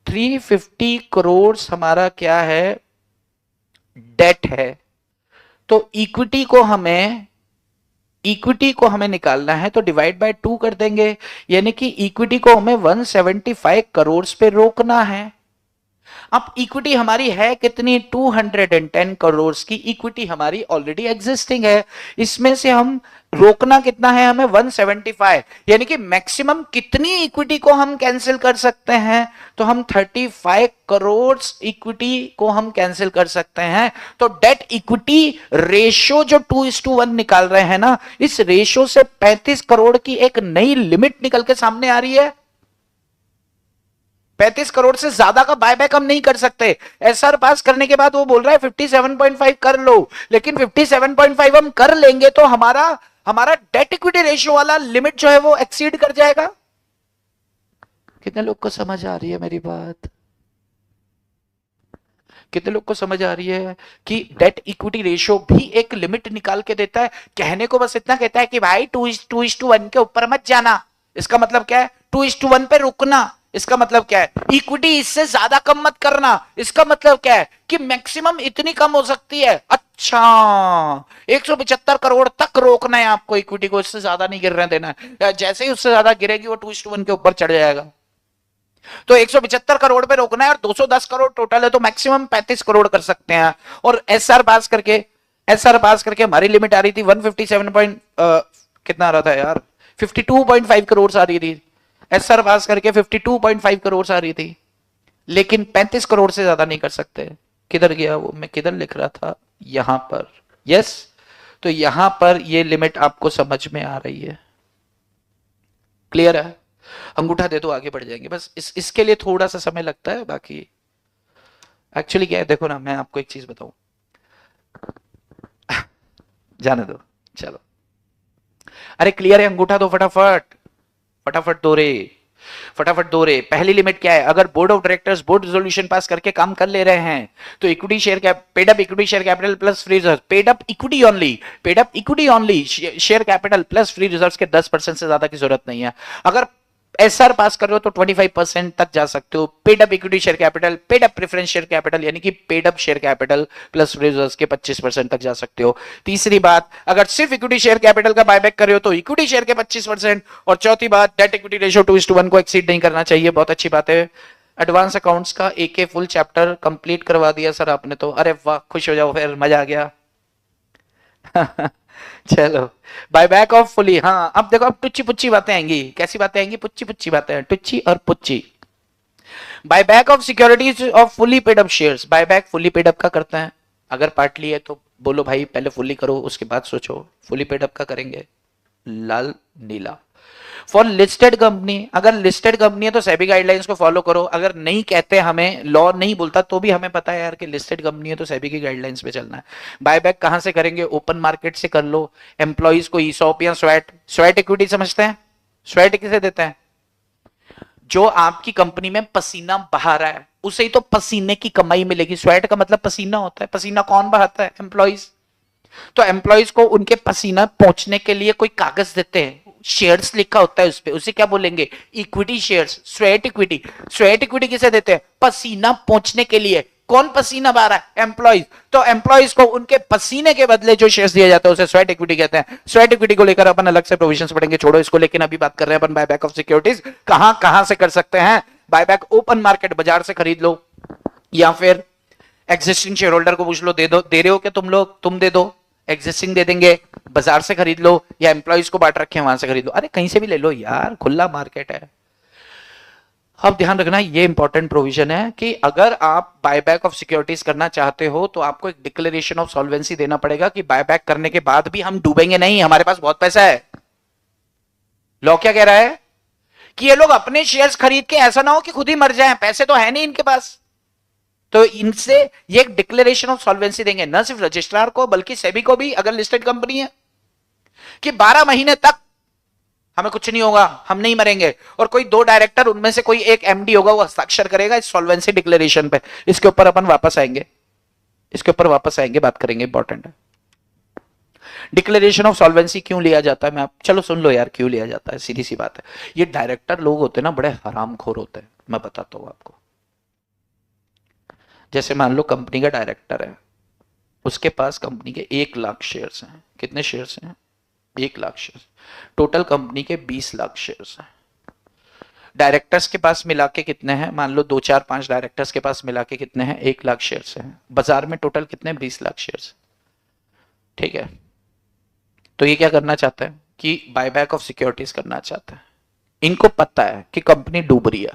350 करोड़ हमारा क्या है? डेट है। तो इक्विटी को हमें निकालना है, तो डिवाइड बाय 2 कर देंगे, यानी कि इक्विटी को हमें 175 करोड़ पे रोकना है। अब इक्विटी हमारी है कितनी? 210 करोड़ की इक्विटी हमारी ऑलरेडी एग्जिस्टिंग है। इसमें से हम रोकना कितना है हमें? 175, यानी कि मैक्सिमम कितनी इक्विटी को हम कैंसिल कर सकते हैं? तो हम 35 करोड़ इक्विटी को हम कैंसिल कर सकते हैं। तो डेट इक्विटी रेशियो जो 2:1 निकाल रहे हैं ना, इस रेशियो से 35 करोड़ की एक नई लिमिट निकल के सामने आ रही है। 35 करोड़ से ज्यादा का बायबैक हम नहीं कर सकते। एसआर पास करने के बाद वो बोल रहा है 57.5 कर लो, लेकिन 57.5 हम कर लेंगे तो हमारा हमारा डेट इक्विटी रेशियो वाला लिमिट जो है वो एक्सीड कर जाएगा। कितने लोग को समझ आ रही है मेरी बात? कितने लोग को समझ आ रही है कि डेट इक्विटी रेशियो भी एक लिमिट निकाल के देता है? कहने को बस इतना कहता है कि भाई 2:1 के ऊपर मत जाना। इसका मतलब क्या है? 2:1 पे रुकना। इसका मतलब क्या है? इक्विटी इससे ज्यादा कम मत करना। इसका मतलब क्या है? कि मैक्सिमम इतनी कम हो सकती है। अच्छा, 175 करोड़ तक रोकना है आपको इक्विटी को, इससे ज्यादा नहीं गिरने देना है। जैसे ही उससे ज्यादा गिरेगी वो 2:1 के ऊपर चढ़ जाएगा। तो 175 करोड़ पे रोकना है और 210 करोड़ टोटल है, तो मैक्सिमम 35 करोड़ कर सकते हैं। और एसआर पास करके हमारी लिमिट आ रही थी 157 पॉइंट कितना आ रहा था यार? 52.5 करोड़ आ रही थी। एसआर पास करके 52.5 करोड़ आ रही थी, लेकिन 35 करोड़ से ज्यादा नहीं कर सकते। किधर गया वो? मैं किधर लिख रहा था? यहां पर। यस, तो यहां पर ये लिमिट आपको समझ में आ रही है? क्लियर है? अंगूठा दे दो, आगे बढ़ जाएंगे। बस इसके लिए थोड़ा सा समय लगता है, बाकी एक्चुअली क्या है, देखो ना, मैं आपको एक चीज बताऊं। जाने दो, चलो। अरे क्लियर है? अंगूठा दो फटाफट, फटाफट दो रे, फटाफट दो रे। पहली लिमिट क्या है? अगर board of directors board resolution pass करके काम कर ले रहे हैं तो equity share cap, paid up equity share capital plus free reserve, paid up equity only, paid up equity only, share capital plus free reserve के 10% से ज्यादा की जरूरत नहीं है। अगर एसआर पास कर रहे हो तो 25% तक जा सकते हो। Paid up equity share capital, paid up preference share capital, यानी कि paid up share capital plus reserves के 25% तक जा सकते हो। तीसरी बात, अगर सिर्फ इक्विटी शेयर कैपिटल का बायबैक कर रहे हो तो इक्विटी शेयर के 25%। और चौथी बात, डेट इक्विटी रेशियो 2:1 को एक्सीड नहीं करना चाहिए। बहुत अच्छी बात है। एडवांस अकाउंट्स का एक फुल चैप्टर कंप्लीट करवा दिया सर आपने तो। अरे वाह, खुश हो जाओ, फिर मजा आ गया। चलो, बायबैक ऑफ फुली। हाँ, अब देखो, अब टुच्ची पुच्ची बातें आएंगी। कैसी बातें आएंगी? पुच्ची पुच्ची बातें, टुच्ची और पुच्ची। Buyback of securities of fully paid up shares. Buyback fully paid up का करते हैं। अगर पार्टली है तो बोलो भाई पहले फुली करो, उसके बाद सोचो। फुली पेड अप का करेंगे, लाल नीला। फॉर लिस्टेड कंपनी, अगर लिस्टेड कंपनी है तो सेबी गाइडलाइंस को फॉलो करो। अगर नहीं कहते, हमें लॉ नहीं बोलता, तो भी हमें पता है यार कि लिस्टेड कंपनी है तो सेबी की गाइडलाइंस पे चलना है। बायबैक कहां से करेंगे? ओपन मार्केट से कर लो। एम्प्लॉइज को ईसॉप या स्वेट, स्वेट इक्विटी समझते हैं? स्वेट किसे देते हैं? जो आपकी कंपनी में पसीना बहा रहा है उसे ही तो पसीने की कमाई मिलेगी। स्वेट का मतलब पसीना होता है। पसीना कौन बहाता है? एम्प्लॉइज। तो एम्प्लॉइज को उनके पसीना पहुंचने के लिए कोई कागज देते हैं, शेयर्स लिखा होता है उस पे, उसे क्या बोलेंगे? Equity shares, sweat equity. Sweat equity किसे देते हैं? पसीना पहुंचने के लिए। कौन पसीना बहा रहा है? एम्प्लॉइज। तो एम्प्लॉइज को उनके पसीने के बदले जो शेयर्स दिया जाता है उसे स्वेट इक्विटी कहते हैं। स्वेट इक्विटी को लेकर अपन अलग से प्रोविजंस पढ़ेंगे, छोड़ो इसको। लेकिन अभी बात कर रहे हैं अपन बायबैक ऑफ सिक्योरिटीज। कहां कहां से कर सकते हैं बायबैक? ओपन मार्केट, बाजार से खरीद लो, या फिर एग्जिस्टिंग शेयर होल्डर को पूछ लो, दे दो, दे रहे हो क्या तुम लोग? तुम दे दो, एग्जिस्टिंग दे देंगे। बाजार से खरीद लो, या एम्प्लॉइज को बांट रखे हैं वहां से खरीद लो। अरे कहीं से भी ले लो यार, खुला मार्केट है। अब ध्यान रखना, ये इंपॉर्टेंट प्रोविजन है कि अगर आप बायबैक ऑफ सिक्योरिटीज करना चाहते हो तो आपको एक डिक्लेरेशन ऑफ सॉल्वेंसी देना पड़ेगा कि बायबैक करने के बाद भी हम डूबेंगे नहीं, हमारे पास बहुत पैसा है। लॉ क्या कह रहा है? कि ये लोग अपने शेयर्स खरीद के ऐसा ना हो कि खुद ही मर जाएं, पैसे तो है नहीं इनके पास। तो इनसे ये एक डिक्लेरेशन ऑफ सॉल्वेंसी देंगे, न सिर्फ रजिस्ट्रार को बल्कि सेबी को भी, अगर लिस्टेड कंपनी है, कि 12 महीने तक हमें कुछ नहीं होगा, हम नहीं मरेंगे। और कोई 2 डायरेक्टर, उनमें से कोई एक एमडी होगा, वो हस्ताक्षर करेगा इस सॉल्वेंसी डिक्लेरेशन पे। इसके ऊपर अपन वापस आएंगे, इसके ऊपर वापस आएंगे, बात करेंगे, इंपॉर्टेंट है। डिक्लेरेशन ऑफ सॉल्वेंसी क्यों लिया जाता है? मैं आप चलो सुन लो यार, क्यों लिया जाता है, सीधी सी बात है। ये डायरेक्टर लोग होते हैं ना, बड़े हरामखोर होते हैं। मैं बताता हूं आपको। जैसे मान लो कंपनी का डायरेक्टर है, उसके पास कंपनी के 1 लाख शेयर्स हैं। कितने शेयर्स हैं? 1 लाख शेयर्स। टोटल कंपनी के 20 लाख शेयर्स हैं। डायरेक्टर्स के पास मिला के कितने हैं? मान लो 2 4 5 डायरेक्टर्स के पास मिला के कितने हैं? 1 लाख शेयर्स हैं। बाजार में टोटल कितने? 20 लाख शेयर्स। ठीक है। तो ये क्या करना चाहते हैं? कि बायबैक ऑफ सिक्योरिटीज करना चाहते हैं। इनको पता है कि कंपनी डूब रही है।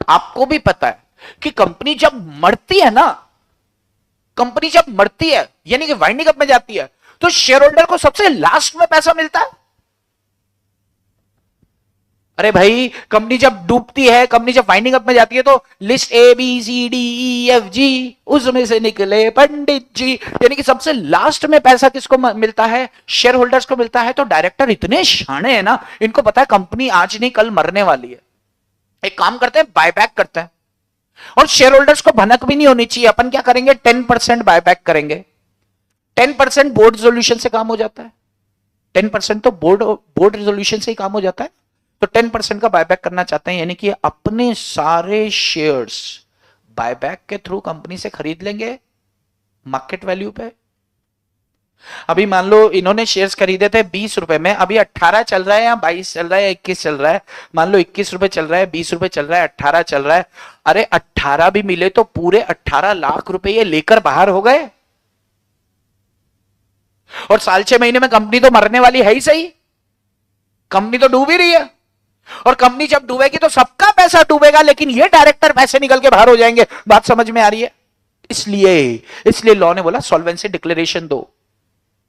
आपको भी पता है कि कंपनी जब मरती है ना, कंपनी जब मरती है यानी कि वाइंडिंग अप में जाती है, तो शेयर होल्डर को सबसे लास्ट में पैसा मिलता है। अरे भाई, कंपनी जब डूबती है, कंपनी जब वाइंडिंग अप में जाती है, तो लिस्ट ABCDEFG, उसमें से निकले पंडित जी, यानी कि सबसे लास्ट में पैसा किसको मिलता है? शेयर होल्डर्स को मिलता है। तो डायरेक्टर इतने शाणे हैं ना, इनको पता है कंपनी आज नहीं कल मरने वाली है। एक काम करते हैं, बायबैक करते हैं, और शेयर होल्डर्स को भनक भी नहीं होनी चाहिए। अपन क्या करेंगे? 10% बायबैक करेंगे। 10% बोर्ड रेजोल्यूशन से काम हो जाता है। 10% तो बोर्ड रेजोल्यूशन से ही काम हो जाता है। तो 10% का बायबैक करना चाहते हैं, यानी कि अपने सारे शेयर्स बायबैक के थ्रू कंपनी से खरीद लेंगे मार्केट वैल्यू पे। अभी मान लो इन्होंने शेयर्स खरीदे थे 20 रुपए में, अभी 18 चल रहा है, या 22 चल रहा है, या 21 चल रहा है। मान लो 21 रुपए चल रहा है, 20 रुपए चल रहा है, 18 चल रहा है। अरे 18 भी मिले तो पूरे 18 लाख रुपए ये लेकर बाहर हो गए। और साल 6 महीने में कंपनी तो मरने वाली है ही सही, कंपनी तो डूब ही रही है। और कंपनी जब डूबेगी तो सबका पैसा डूबेगा, लेकिन ये डायरेक्टर पैसे निकल के बाहर हो जाएंगे। बात समझ में आ रही है? इसलिए लॉ ने बोला सॉल्वेंसी डिक्लेरेशन दो।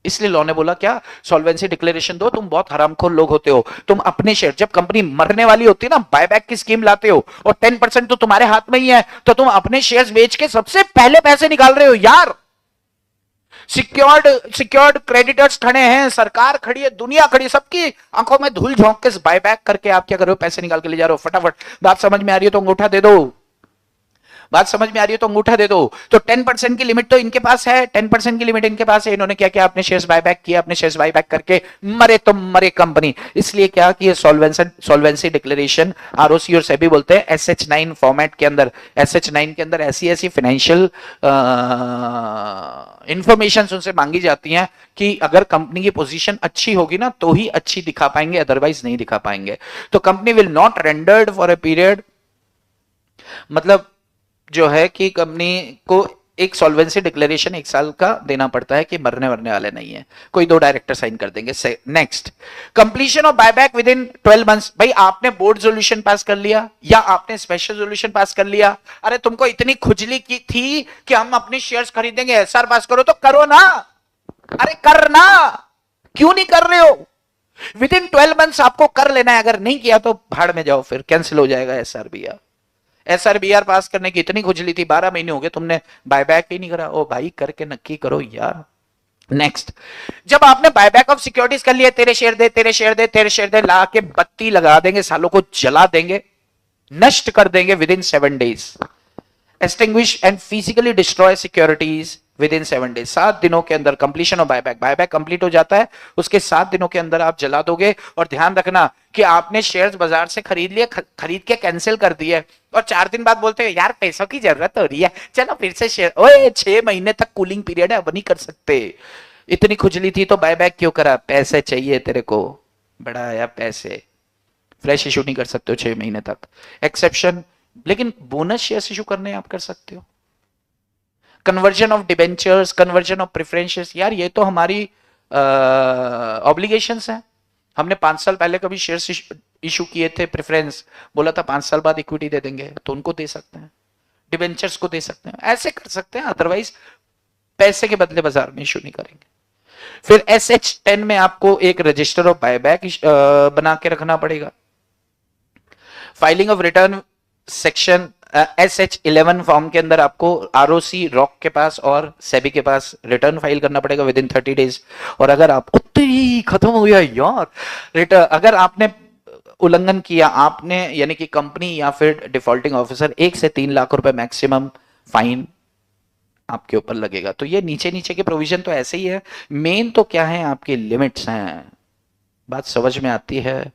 इसलिए लॉ ने बोला क्या? सॉल्वेंसी डिक्लेरेशन दो। तुम बहुत हरामखोर लोग होते हो, तुम अपने शेयर जब कंपनी मरने वाली होती है ना, बायबैक की स्कीम लाते हो, और 10% तो तुम्हारे हाथ में ही है, तो तुम अपने शेयर्स बेच के सबसे पहले पैसे निकाल रहे हो यार। सिक्योर्ड क्रेडिटर्स खड़े हैं, सरकार खड़ी है, दुनिया खड़ी है, सबकी आंखों में धूल झोंक के बायबैक करके आप क्या कर रहे हो? पैसे निकाल के ले जा रहे हो फटाफट। बात समझ में आ रही है तो अंगूठा दे दो। बात समझ में आ रही है तो अंगूठा दे दो। तो 10% की लिमिट तो इनके पास है, 10% की लिमिट इनके पास है। इन्होंने क्या किया? अपने शेयर्स बायबैक किया, अपने शेयर्स बायबैक करके मरे तो मरे कंपनी। इसलिए क्या कि ये सॉल्वेंसी डिक्लेरेशन आरओसी और सेबी बोलते हैं SH9 फॉर्मेट के अंदर। SH9 के अंदर ऐसी ऐसी फाइनेंशियल इंफॉर्मेशन उनसे मांगी जाती हैं कि अगर कंपनी की पोजीशन अच्छी होगी ना तो ही अच्छी दिखा पाएंगे, अदरवाइज नहीं दिखा पाएंगे। तो company will not rendered for a period, मतलब जो है कि कंपनी को एक सॉल्वेंसी डिक्लेरेशन 1 साल का देना पड़ता है कि मरने वाले नहीं है। कोई 2 डायरेक्टर साइन कर देंगे। Next, completion of buyback with in 12 months. भाई आपने बोर्ड रेजोल्यूशन पास कर लिया या आपने स्पेशल रेजोल्यूशन पास कर लिया, अरे तुमको इतनी खुजली की थी कि हम अपने शेयर्स खरीदेंगे, SR पास करो तो करो ना। अरे करना, क्यों नहीं कर रहे हो? विद इन 12 मंथ्स आपको कर लेना है, अगर नहीं किया तो भाड़ में जाओ, फिर कैंसिल हो जाएगा एसआरबीआर। एसआरबीआर पास करने की इतनी खुजली थी, 12 महीने हो गए तुमने बायबैक ही नहीं करा। ओ भाई करके नक्की करो यार। नेक्स्ट, जब आपने बायबैक ऑफ सिक्योरिटीज कर लिया, तेरे शेयर दे, तेरे शेयर दे, तेरे शेयर दे, ला के बत्ती लगा देंगे, सालों को जला देंगे, नष्ट कर देंगे with in 7 days. Extinguish and physically destroy securities with in 7 days. 7 दिनों के अंदर completion of buyback, buyback complete हो जाता है, उसके 7 दिनों के अंदर आप जला दोगे। और ध्यान रखना कि आपने शेयर्स बाजार से खरीद लिए, खरीद के कैंसिल कर दिए, और 4 दिन बाद बोलते हैं यार पैसों की जरूरत हो रही है, चलो फिर से शेयर। ओए 6 महीने तक कूलिंग पीरियड है, अब नहीं कर सकते। इतनी खुजली थी तो बायबैक क्यों करा? पैसे चाहिए तेरे को, बड़ा आया पैसे। फ्रेश इशू नहीं कर सकते हो 6 महीने तक, एक्सेप्शन। लेकिन बोनस शेयर्स इशू करने आप कर सकते हो। Conversion of debentures, conversion of preferences, यार ये तो हमारी ऑब्लिगेशंस हैं। हमने 5 साल पहले कभी शेयर्स इशू किए थे, प्रेफरेंस, बोला था 5 साल बाद इक्विटी दे देंगे, तो उनको दे सकते हैं, डिबेंचर्स को दे सकते हैं, ऐसे कर सकते हैं। अदरवाइज पैसे के बदले बाजार में इशू नहीं करेंगे। फिर SH10 में आपको एक रजिस्टर ऑफ बायबैक बना के रखना पड़ेगा। Filing of return section SH11 form के अंदर आपको ROC रॉक के पास और सेबी के पास रिटर्न फाइल करना पड़ेगा विद इन 30 डेज। और अगर आप उत्तरी खत्म हो गया यार रिटर्न, अगर आपने उल्लंघन किया, आपने यानी कि कंपनी या फिर डिफॉल्टिंग ऑफिसर, 1 से 3 लाख रुपए मैक्सिमम फाइन आपके ऊपर लगेगा। तो ये नीचे नीचे के प्रोविजन तो ऐसे ही है, मेन तो क्या है आपकी लिमिट्स हैं। बात समझ में आती है?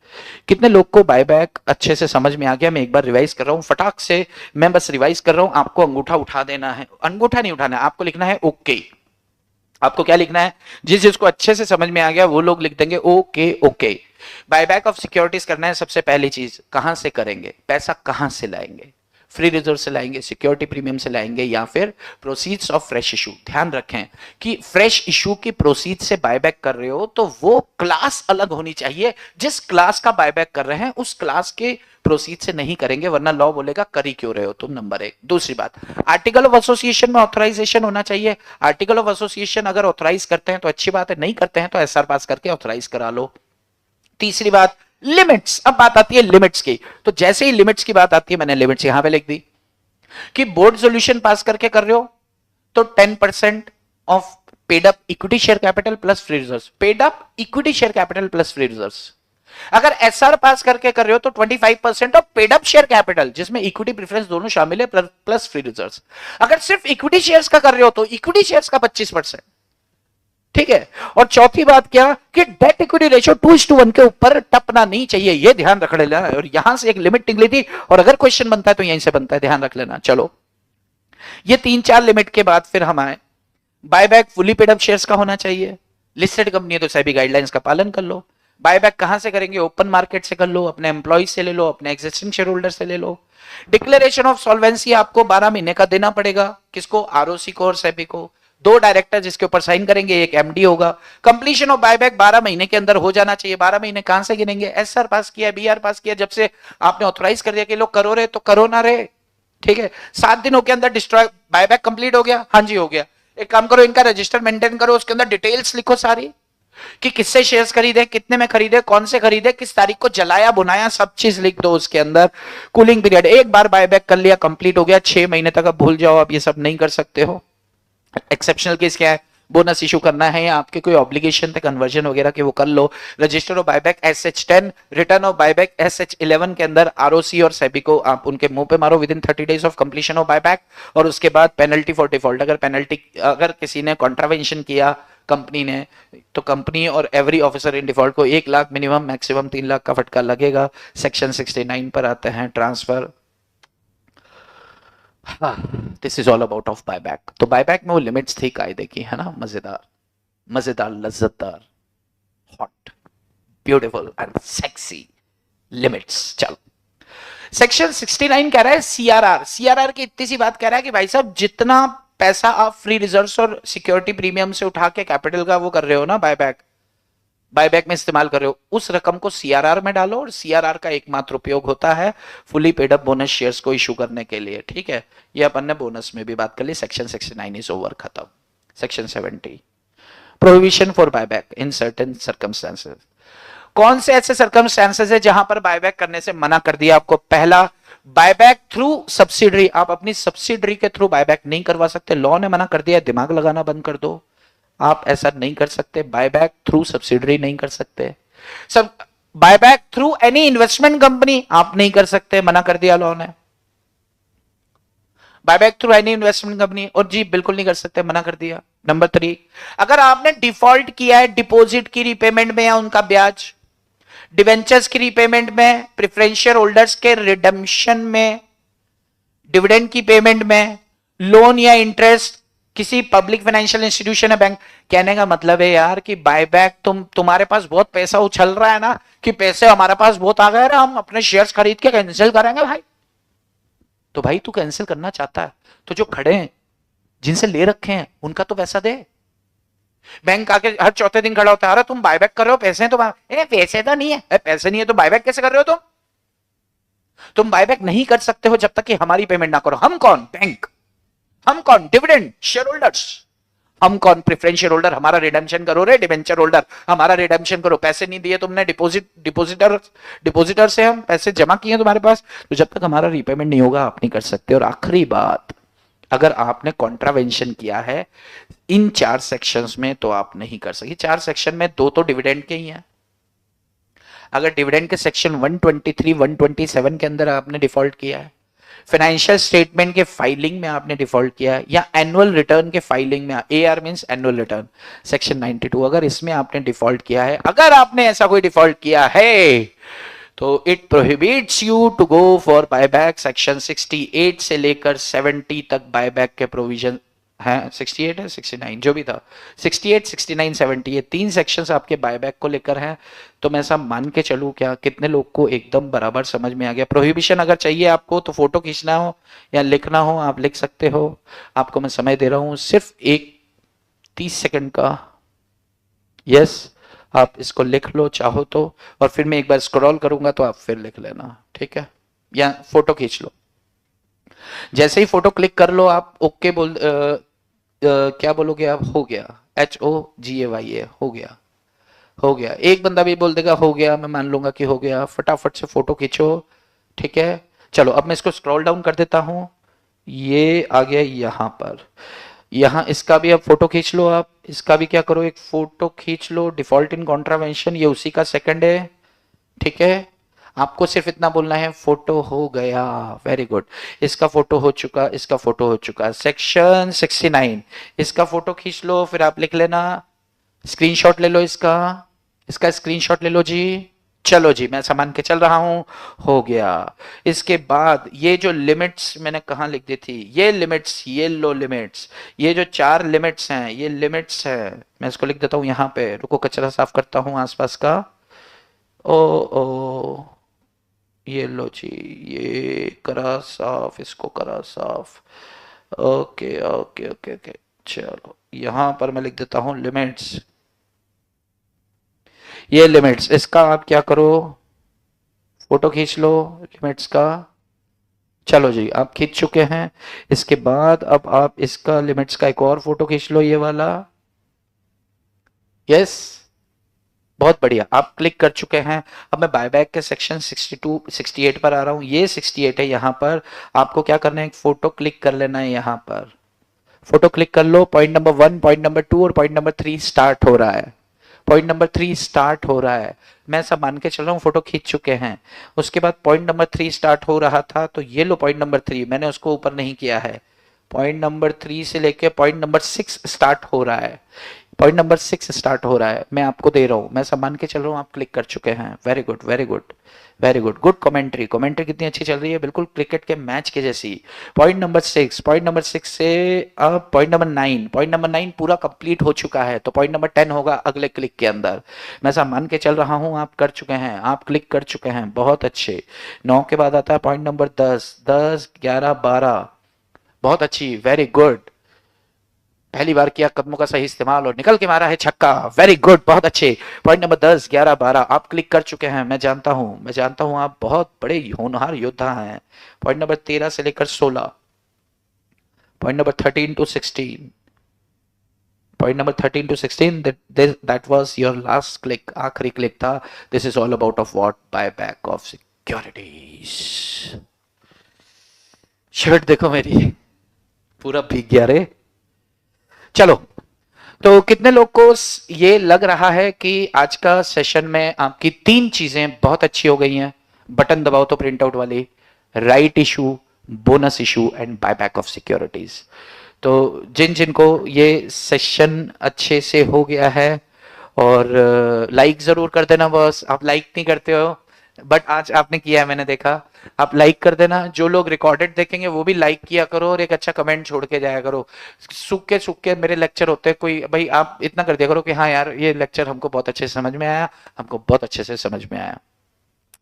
कितने लोग को बायबैक अच्छे से समझ में आ गया? मैं एक बार रिवाइज कर रहा हूं फटाक से, मैं बस रिवाइज कर रहा हूं, आपको अंगूठा उठा देना है, अंगूठा नहीं उठाना है, आपको लिखना है ओके। आपको क्या लिखना है? जिसको अच्छे से समझ में आ गया वो लोग लिख देंगे okay okay. Buyback of securities करना है, सबसे पहली चीज कहां से करेंगे, पैसा कहां से लाएंगे? फ्री रिजर्व से लाएंगे, सिक्योरिटी प्रीमियम से लाएंगे, या फिर प्रोसीड्स ऑफ फ्रेश इशू। ध्यान रखें कि फ्रेश इशू की प्रोसीड से बायबैक कर रहे हो तो वो क्लास अलग होनी चाहिए। जिस क्लास का बायबैक कर रहे हैं उस क्लास के प्रोसीड से नहीं करेंगे, वरना लॉ बोलेगा कर ही क्यों रहे हो तुम, नंबर 1। दूसरी बात, आर्टिकल ऑफ एसोसिएशन में ऑथराइजेशन होना चाहिए। आर्टिकल ऑफ एसोसिएशन अगर ऑथराइज करते हैं तो अच्छी बात है, नहीं करते हैं तो एसआर पास करके ऑथराइज करा लो। तीसरी बात, लिमिट्स। अब बात आती है लिमिट्स की, तो जैसे ही लिमिट्स की बात आती है, मैंने लिमिट्स यहां पे लिख दी कि बोर्ड सोल्यूशन पास करके कर रहे हो तो 10% of paid up equity share capital plus free reserves, paid up equity share capital plus free reserves. अगर एसआर पास करके कर रहे हो तो 25% of paid up share capital, जिसमें इक्विटी प्रेफरेंस दोनों शामिल है, प्लस फ्री रिजर्व्स। अगर सिर्फ इक्विटी शेयर्स का कर रहे हो तो इक्विटी शेयर्स का 25%, ठीक है। और चौथी बात क्या कि डेट इक्विटी रेशियो 2:1 के ऊपर टपना नहीं चाहिए, यह ध्यान रख लेना। और यहां से एक लिमिट निकली थी, और अगर क्वेश्चन बनता है तो यहीं से बनता है, ध्यान रख लेना। चलो, ये 3-4 लिमिट के बाद फिर हम आए, buyback fully paid up shares का होना चाहिए। लिस्टेड कंपनी है तो सेबी गाइडलाइंस का पालन कर लो। बायबैक कहां से करेंगे? ओपन मार्केट से कर लो, अपने एम्प्लॉइज से ले लो, अपने एग्जिस्टिंग शेयर होल्डर से ले लो। डिक्लेरेशन ऑफ सॉल्वेंसी आपको 12 महीने का देना पड़ेगा, किसको? आरओसी को और सेबी को। 2 डायरेक्टर जिसके ऊपर साइन करेंगे, एक एमडी होगा। कंप्लीशन ऑफ बायबैक 12 महीने के अंदर हो जाना चाहिए। 12 महीने कहां से गिनेंगे? एसआर पास किया, बीआर पास किया, जब से आपने ऑथराइज कर दिया कि लोग करो रहे तो करो ना रहे, ठीक है। 7 दिनों के अंदर डिस्ट्रॉय बायबैक कंप्लीट हो गया, हाँ जी हो गया। एक काम करो, इनका रजिस्टर मेंटेन करो, उसके अंदर डिटेल्स लिखो सारी, कि किससे शेयर्स खरीदे, कितने में खरीदे, कौन से खरीदे, किस तारीख को जलाया बुनाया, सब चीज लिख दो उसके अंदर। कूलिंग पीरियड, एक बार बायबैक कर लिया, कंप्लीट हो गया, 6 महीने तक अब भूल जाओ, अब ये सब नहीं कर सकते हो। एक्सेप्शनल केस क्या है? बोनस इशू करना है या आपके कोई ऑब्लिगेशन थे कन्वर्जन वगैरह के, वो कर लो। Register of buyback SH10, return of buyback SH11 के अंदर आरओसी और सेबी को आप उनके मुंह पे मारो with in 30 days of completion of buyback. और उसके बाद पेनल्टी फॉर डिफॉल्ट, अगर किसी ने कॉन्ट्रावेंशन किया कंपनी ने, तो कंपनी और एवरी ऑफिसर इन डिफॉल्ट को 1 लाख मिनिमम, मैक्सिमम 3 लाख का फटका लगेगा। सेक्शन 69 पर आते हैं, transfer. This is all about of buyback. तो बायबैक में वो लिमिट्स थी कायदे की, है ना, मजेदार मजेदार, लज्जतदार, hot, beautiful and sexy limits. चलो, सेक्शन 69 कह रहा है सीआरआर। सीआरआर की इतनी सी बात कह रहा है कि भाई साहब, जितना पैसा आप फ्री रिजर्व्स और सिक्योरिटी प्रीमियम से उठा के कैपिटल का वो कर रहे हो ना, बायबैक में इस्तेमाल कर रहे हो, उस रकम को सीआरआर में डालो। और सीआरआर का एकमात्र उपयोग होता है fully paid up bonus shares को इशू करने के लिए, ठीक है। ये अपन ने बोनस में भी बात कर ली। सेक्शन 69 इज ओवर, खत्म। Section 70, prohibition for buyback in certain circumstances. कौन से ऐसे सर्कमस्टेंसेस है जहां पर बायबैक करने से मना कर दिया आपको? पहला, बायबैक थ्रू सब्सिडरी, आप अपनी सब्सिडरी के थ्रू बायबैक नहीं करवा सकते, लॉ ने मना कर दिया, दिमाग लगाना बंद कर दो, आप ऐसा नहीं कर सकते, बायबैक थ्रू सब्सिडरी नहीं कर सकते। सब buyback through any investment company आप नहीं कर सकते, मना कर दिया लॉ ने। Buyback through any investment company, और जी बिल्कुल नहीं कर सकते, मना कर दिया। नंबर 3, अगर आपने डिफॉल्ट किया है डिपॉजिट की रीपेमेंट में या उनका ब्याज, डिवेंचर्स की रीपेमेंट में, प्रेफरेंशियल होल्डर्स के रिडेम्पशन में, डिविडेंड की पेमेंट में, लोन या इंटरेस्ट किसी पब्लिक फाइनेंशियल इंस्टीट्यूशन है, बैंक। कहने का मतलब है यार कि बायबैक, तुम्हारे पास बहुत पैसा उछल रहा है ना, कि पैसे हमारे पास बहुत आ गए, हम अपने शेयर्स खरीद के कैंसिल करेंगे भाई। तो भाई तू कैंसिल करना चाहता है तो जो खड़े हैं, जिनसे ले रखे हैं, उनका तो पैसा दे। बैंक आके हर चौथे दिन खड़ा होता है, अरे तुम बायबैक कर रहे हो, पैसे हैं तो पैसे तो नहीं है। पैसे नहीं है तो बायबैक कैसे कर रहे हो तुम बायबैक नहीं कर सकते हो जब तक कि हमारी पेमेंट ना करो। हम कौन? बैंक। हम कौन? Dividend share holders. हम कौन? Preferential holder. हमारा रिडेम्पशन करो रे, डिवेंचर होल्डर हमारा रिडेम्पशन करो। पैसे नहीं दिए तुमने, डिपोजिटर से हम पैसे जमा किए तुम्हारे पास, तो जब तक हमारा रीपेमेंट नहीं होगा आप नहीं कर सकते। और आखिरी बात, अगर आपने कॉन्ट्रावेंशन किया है इन 4 सेक्शंस में तो आप नहीं कर सकते। 4 सेक्शन में 2 तो डिविडेंड के ही हैं। अगर डिविडेंड के सेक्शन 123, 127 के अंदर आपने डिफॉल्ट किया है, फाइनेंशियल स्टेटमेंट के फाइलिंग में आपने डिफॉल्ट किया है, या एनुअल रिटर्न के फाइलिंग में, AR means annual return, section 92, अगर इसमें आपने डिफॉल्ट किया है, अगर आपने ऐसा कोई डिफॉल्ट किया है, तो it prohibits you to go for buyback. Section 68 से लेकर 70 तक बायबैक के प्रोविजन है। 68 है, 69 जो भी था, 68, 69, 70, ये 3 सेक्शंस आपके बायबैक को लेकर हैं। तो मैं ऐसा मान के चलूं क्या, कितने लोग को एकदम बराबर समझ में आ गया? प्रोहिबिशन अगर चाहिए आपको तो फोटो खींचना हो या लिखना हो, आप लिख सकते हो। आपको मैं समय दे रहा हूं सिर्फ एक 30 सेकंड का। यस, आप इसको लिख लो चाहो तो, और फिर मैं एक बार स्क्रॉल करूंगा तो आप फिर लिख लेना, ठीक है? या फोटो खींच लो। जैसे ही फोटो क्लिक कर लो आप ओके क्या बोलोगे आप? हो गया, HOGAYA, हो गया, हो गया। एक बंदा भी बोल देगा हो गया, मैं मान लूंगा कि हो गया। फटाफट से फोटो खींचो, ठीक है? चलो अब मैं इसको स्क्रॉल डाउन कर देता हूं, ये आ गया यहां पर। यहां इसका भी अब फोटो खींच लो आप, इसका भी क्या करो, एक फोटो खींच लो। डिफॉल्ट इन कॉन्ट्रावेंशन, ये उसी का सेकंड है, ठीक है? आपको सिर्फ इतना बोलना है फोटो हो गया, वेरी गुड। इसका फोटो हो चुका, इसका फोटो हो चुका। सेक्शन 69, इसका फोटो खींच लो, फिर आप लिख लेना, स्क्रीनशॉट ले लो इसका, इसका स्क्रीनशॉट ले लो जी। चलो जी, मैं सामान के चल रहा हूं, हो गया। इसके बाद ये जो लिमिट्स मैंने कहा लिख दी थी, ये लिमिट्स, ये लो लिमिट्स, ये जो 4 लिमिट्स हैं, ये लिमिट्स है। मैं इसको लिख देता हूं यहां पे, रुको कचरा साफ करता हूं आसपास का। ओ ये लो जी, ये करा साफ, इसको करा साफ। ओके ओके ओके ओके, चलो यहां पर मैं लिख देता हूं लिमिट्स। ये लिमिट्स, इसका आप क्या करो, फोटो खींच लो लिमिट्स का। चलो जी, आप खींच चुके हैं। इसके बाद अब आप इसका लिमिट्स का एक और फोटो खींच लो, ये वाला। यस, बहुत बढ़िया, आप क्लिक कर चुके हैं। अब मैं बायबैक के सेक्शन 62, 68 पर आ रहा हूं। ये 68 है, यहां पर आपको क्या करना है, एक फोटो क्लिक कर लेना है। यहां पर फोटो क्लिक कर लो। पॉइंट नंबर 1, पॉइंट नंबर 2 और पॉइंट नंबर 3 स्टार्ट हो रहा है। पॉइंट नंबर 3 स्टार्ट हो रहा है, मैं सब मान के चल रहा हूँ फोटो खींच चुके हैं। उसके बाद पॉइंट नंबर 3 स्टार्ट हो रहा था, तो ये लो पॉइंट नंबर 3, मैंने उसको ऊपर नहीं किया है। पॉइंट नंबर 3 से लेके पॉइंट नंबर 6 स्टार्ट हो रहा है। पॉइंट नंबर 6 स्टार्ट हो रहा है, मैं आपको दे रहा हूँ, मैं सब मान के चल रहा हूँ, आप क्लिक कर चुके हैं। Very good, very good, very good, good commentary. Commentary कितनी अच्छी चल रही है, बिल्कुल क्रिकेट के मैच के जैसी। पॉइंट नंबर 6, पॉइंट नंबर 6 से अब पॉइंट नंबर 9, पॉइंट नंबर 9 पूरा कंप्लीट हो चुका है, तो पॉइंट नंबर 10 होगा अगले क्लिक के अंदर। मैं सब मान के चल रहा हूँ, आप कर चुके हैं, आप क्लिक कर चुके हैं, बहुत अच्छे। 9 के बाद आता है पॉइंट नंबर 10, 10, 11, 12, बहुत अच्छी, वेरी गुड। पहली बार किया कदमों का सही इस्तेमाल और निकल के मारा है छक्का, वेरी गुड, बहुत अच्छे। पॉइंट नंबर 10, 11, 12 आप क्लिक कर चुके हैं। मैं जानता हूं, मैं जानता हूं आप बहुत बड़े होनहार योद्धा हैं। पॉइंट नंबर 13 से लेकर 16, point number 13 to 16, point number 13 to 16, that was your last click, आखिरी क्लिक था. This is all about of what? Buyback of securities. Shirt देखो मेरी, पूरा भीग गया रे. चलो, तो कितने लोग को ये लग रहा है कि आज का सेशन में आपकी 3 चीजें बहुत अच्छी हो गई हैं? बटन दबाओ तो प्रिंट आउट वाली. Right issue, bonus issue and buyback of securities. तो जिन जिनको ये सेशन अच्छे से हो गया है, और लाइक जरूर कर देना बॉस. आप लाइक नहीं करते हो, बट आज आपने किया है, मैंने देखा. आप लाइक कर देना. जो लोग रिकॉर्डेड देखेंगे वो भी लाइक किया करो और एक अच्छा कमेंट छोड़ के जाया करो. सूख के मेरे लेक्चर होते हैं, कोई भाई आप इतना कर दिया करो कि हाँ यार ये लेक्चर हमको बहुत अच्छे से समझ में आया, हमको बहुत अच्छे से समझ में आया.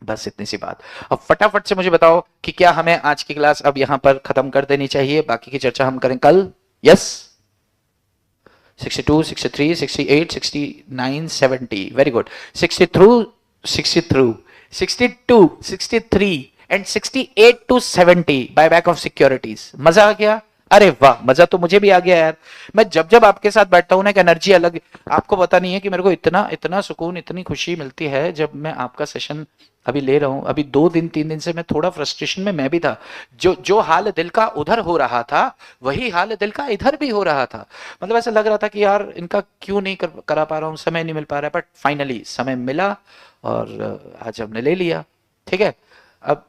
बस इतनी सी बात. अब फटाफट से मुझे बताओ कि क्या हमें आज की क्लास अब यहां पर खत्म कर देनी चाहिए, बाकी की चर्चा हम करें कल? Yes. 62, 63, 68, 69, 70. Very good. 63, 62, 63 and 68 to 70 buyback of securities. मजा आ गया? अरे वाह, मजा तो मुझे भी आ गया यार. मैं जब जब आपके साथ बैठता हूं ना, एक एनर्जी अलग. आपको पता नहीं है कि मेरे को इतना इतना सुकून, इतनी खुशी मिलती है जब मैं आपका सेशन अभी ले रहा हूं. अभी 2 दिन 3 दिन से मैं थोड़ा फ्रस्ट्रेशन में मैं भी था. जो जो हाल दिल का उधर हो रहा था, वही हाल दिल का इधर भी हो रहा था. मतलब ऐसा लग रहा था कि यार इनका क्यों नहीं करा पा रहा हूं, समय नहीं मिल पा रहा है. बट फाइनली समय मिला और आज हमने ले लिया. ठीक है. अब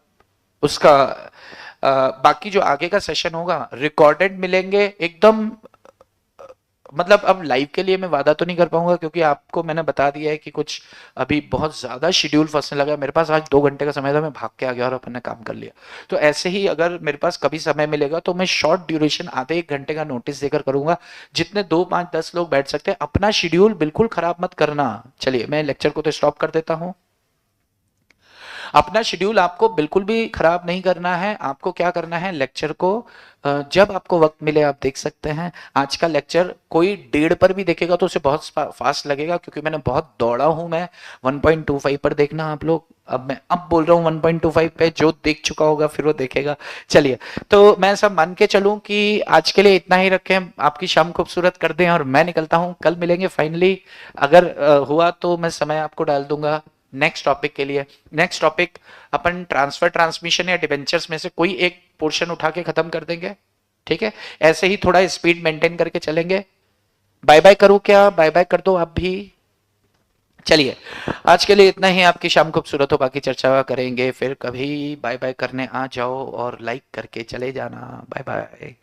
उसका बाकी जो आगे का सेशन होगा रिकॉर्डेड मिलेंगे एकदम. मतलब अब लाइव के लिए मैं वादा तो नहीं कर पाऊंगा, क्योंकि आपको मैंने बता दिया है कि कुछ अभी बहुत ज्यादा शेड्यूल फंसने लगा. मेरे पास आज 2 घंटे का समय था, मैं भाग के आ गया और अपन ने काम कर लिया. तो ऐसे ही अगर मेरे पास कभी समय मिलेगा तो मैं शॉर्ट ड्यूरेशन आधे 1 घंटे का नोटिस देकर करूंगा, जितने 2, 5, 10 लोग बैठ सकते हैं. अपना शेड्यूल बिल्कुल खराब मत करना. चलिए मैं लेक्चर को तो स्टॉप कर देता हूं. अपना शेड्यूल आपको बिल्कुल भी खराब नहीं करना है. आपको क्या करना है, लेक्चर को जब आपको वक्त मिले आप देख सकते हैं. आज का लेक्चर कोई 1:30 पर भी देखेगा तो उसे बहुत फास्ट लगेगा, क्योंकि मैंने बहुत दौड़ा हूं. मैं 1.25 पर देखना आप लोग. अब मैं अब बोल रहा हूं 1.25 पे, जो देख चुका होगा फिर वो देखेगा. चलिए, तो मैं सब मान के चलूं कि आज के लिए इतना ही रखें. आपकी शाम खूबसूरत कर दें और मैं निकलता हूं. कल मिलेंगे फाइनली. अगर हुआ तो मैं समय आपको डाल दूंगा नेक्स्ट टॉपिक के लिए. नेक्स्ट टॉपिक अपन ट्रांसफर, ट्रांसमिशन या डिबेंचर्स में से कोई एक पोर्शन उठा के खत्म कर देंगे. ठीक है. ऐसे ही थोड़ा स्पीड मेंटेन करके चलेंगे. बाय बाय करूं क्या? बाय बाय कर दो आप भी. चलिए, आज के लिए इतना ही. आपकी शाम खूबसूरत हो, बाकी चर्चा करेंगे फिर कभी. बाय बाय करने आ जाओ और लाइक करके चले जाना. Bye bye.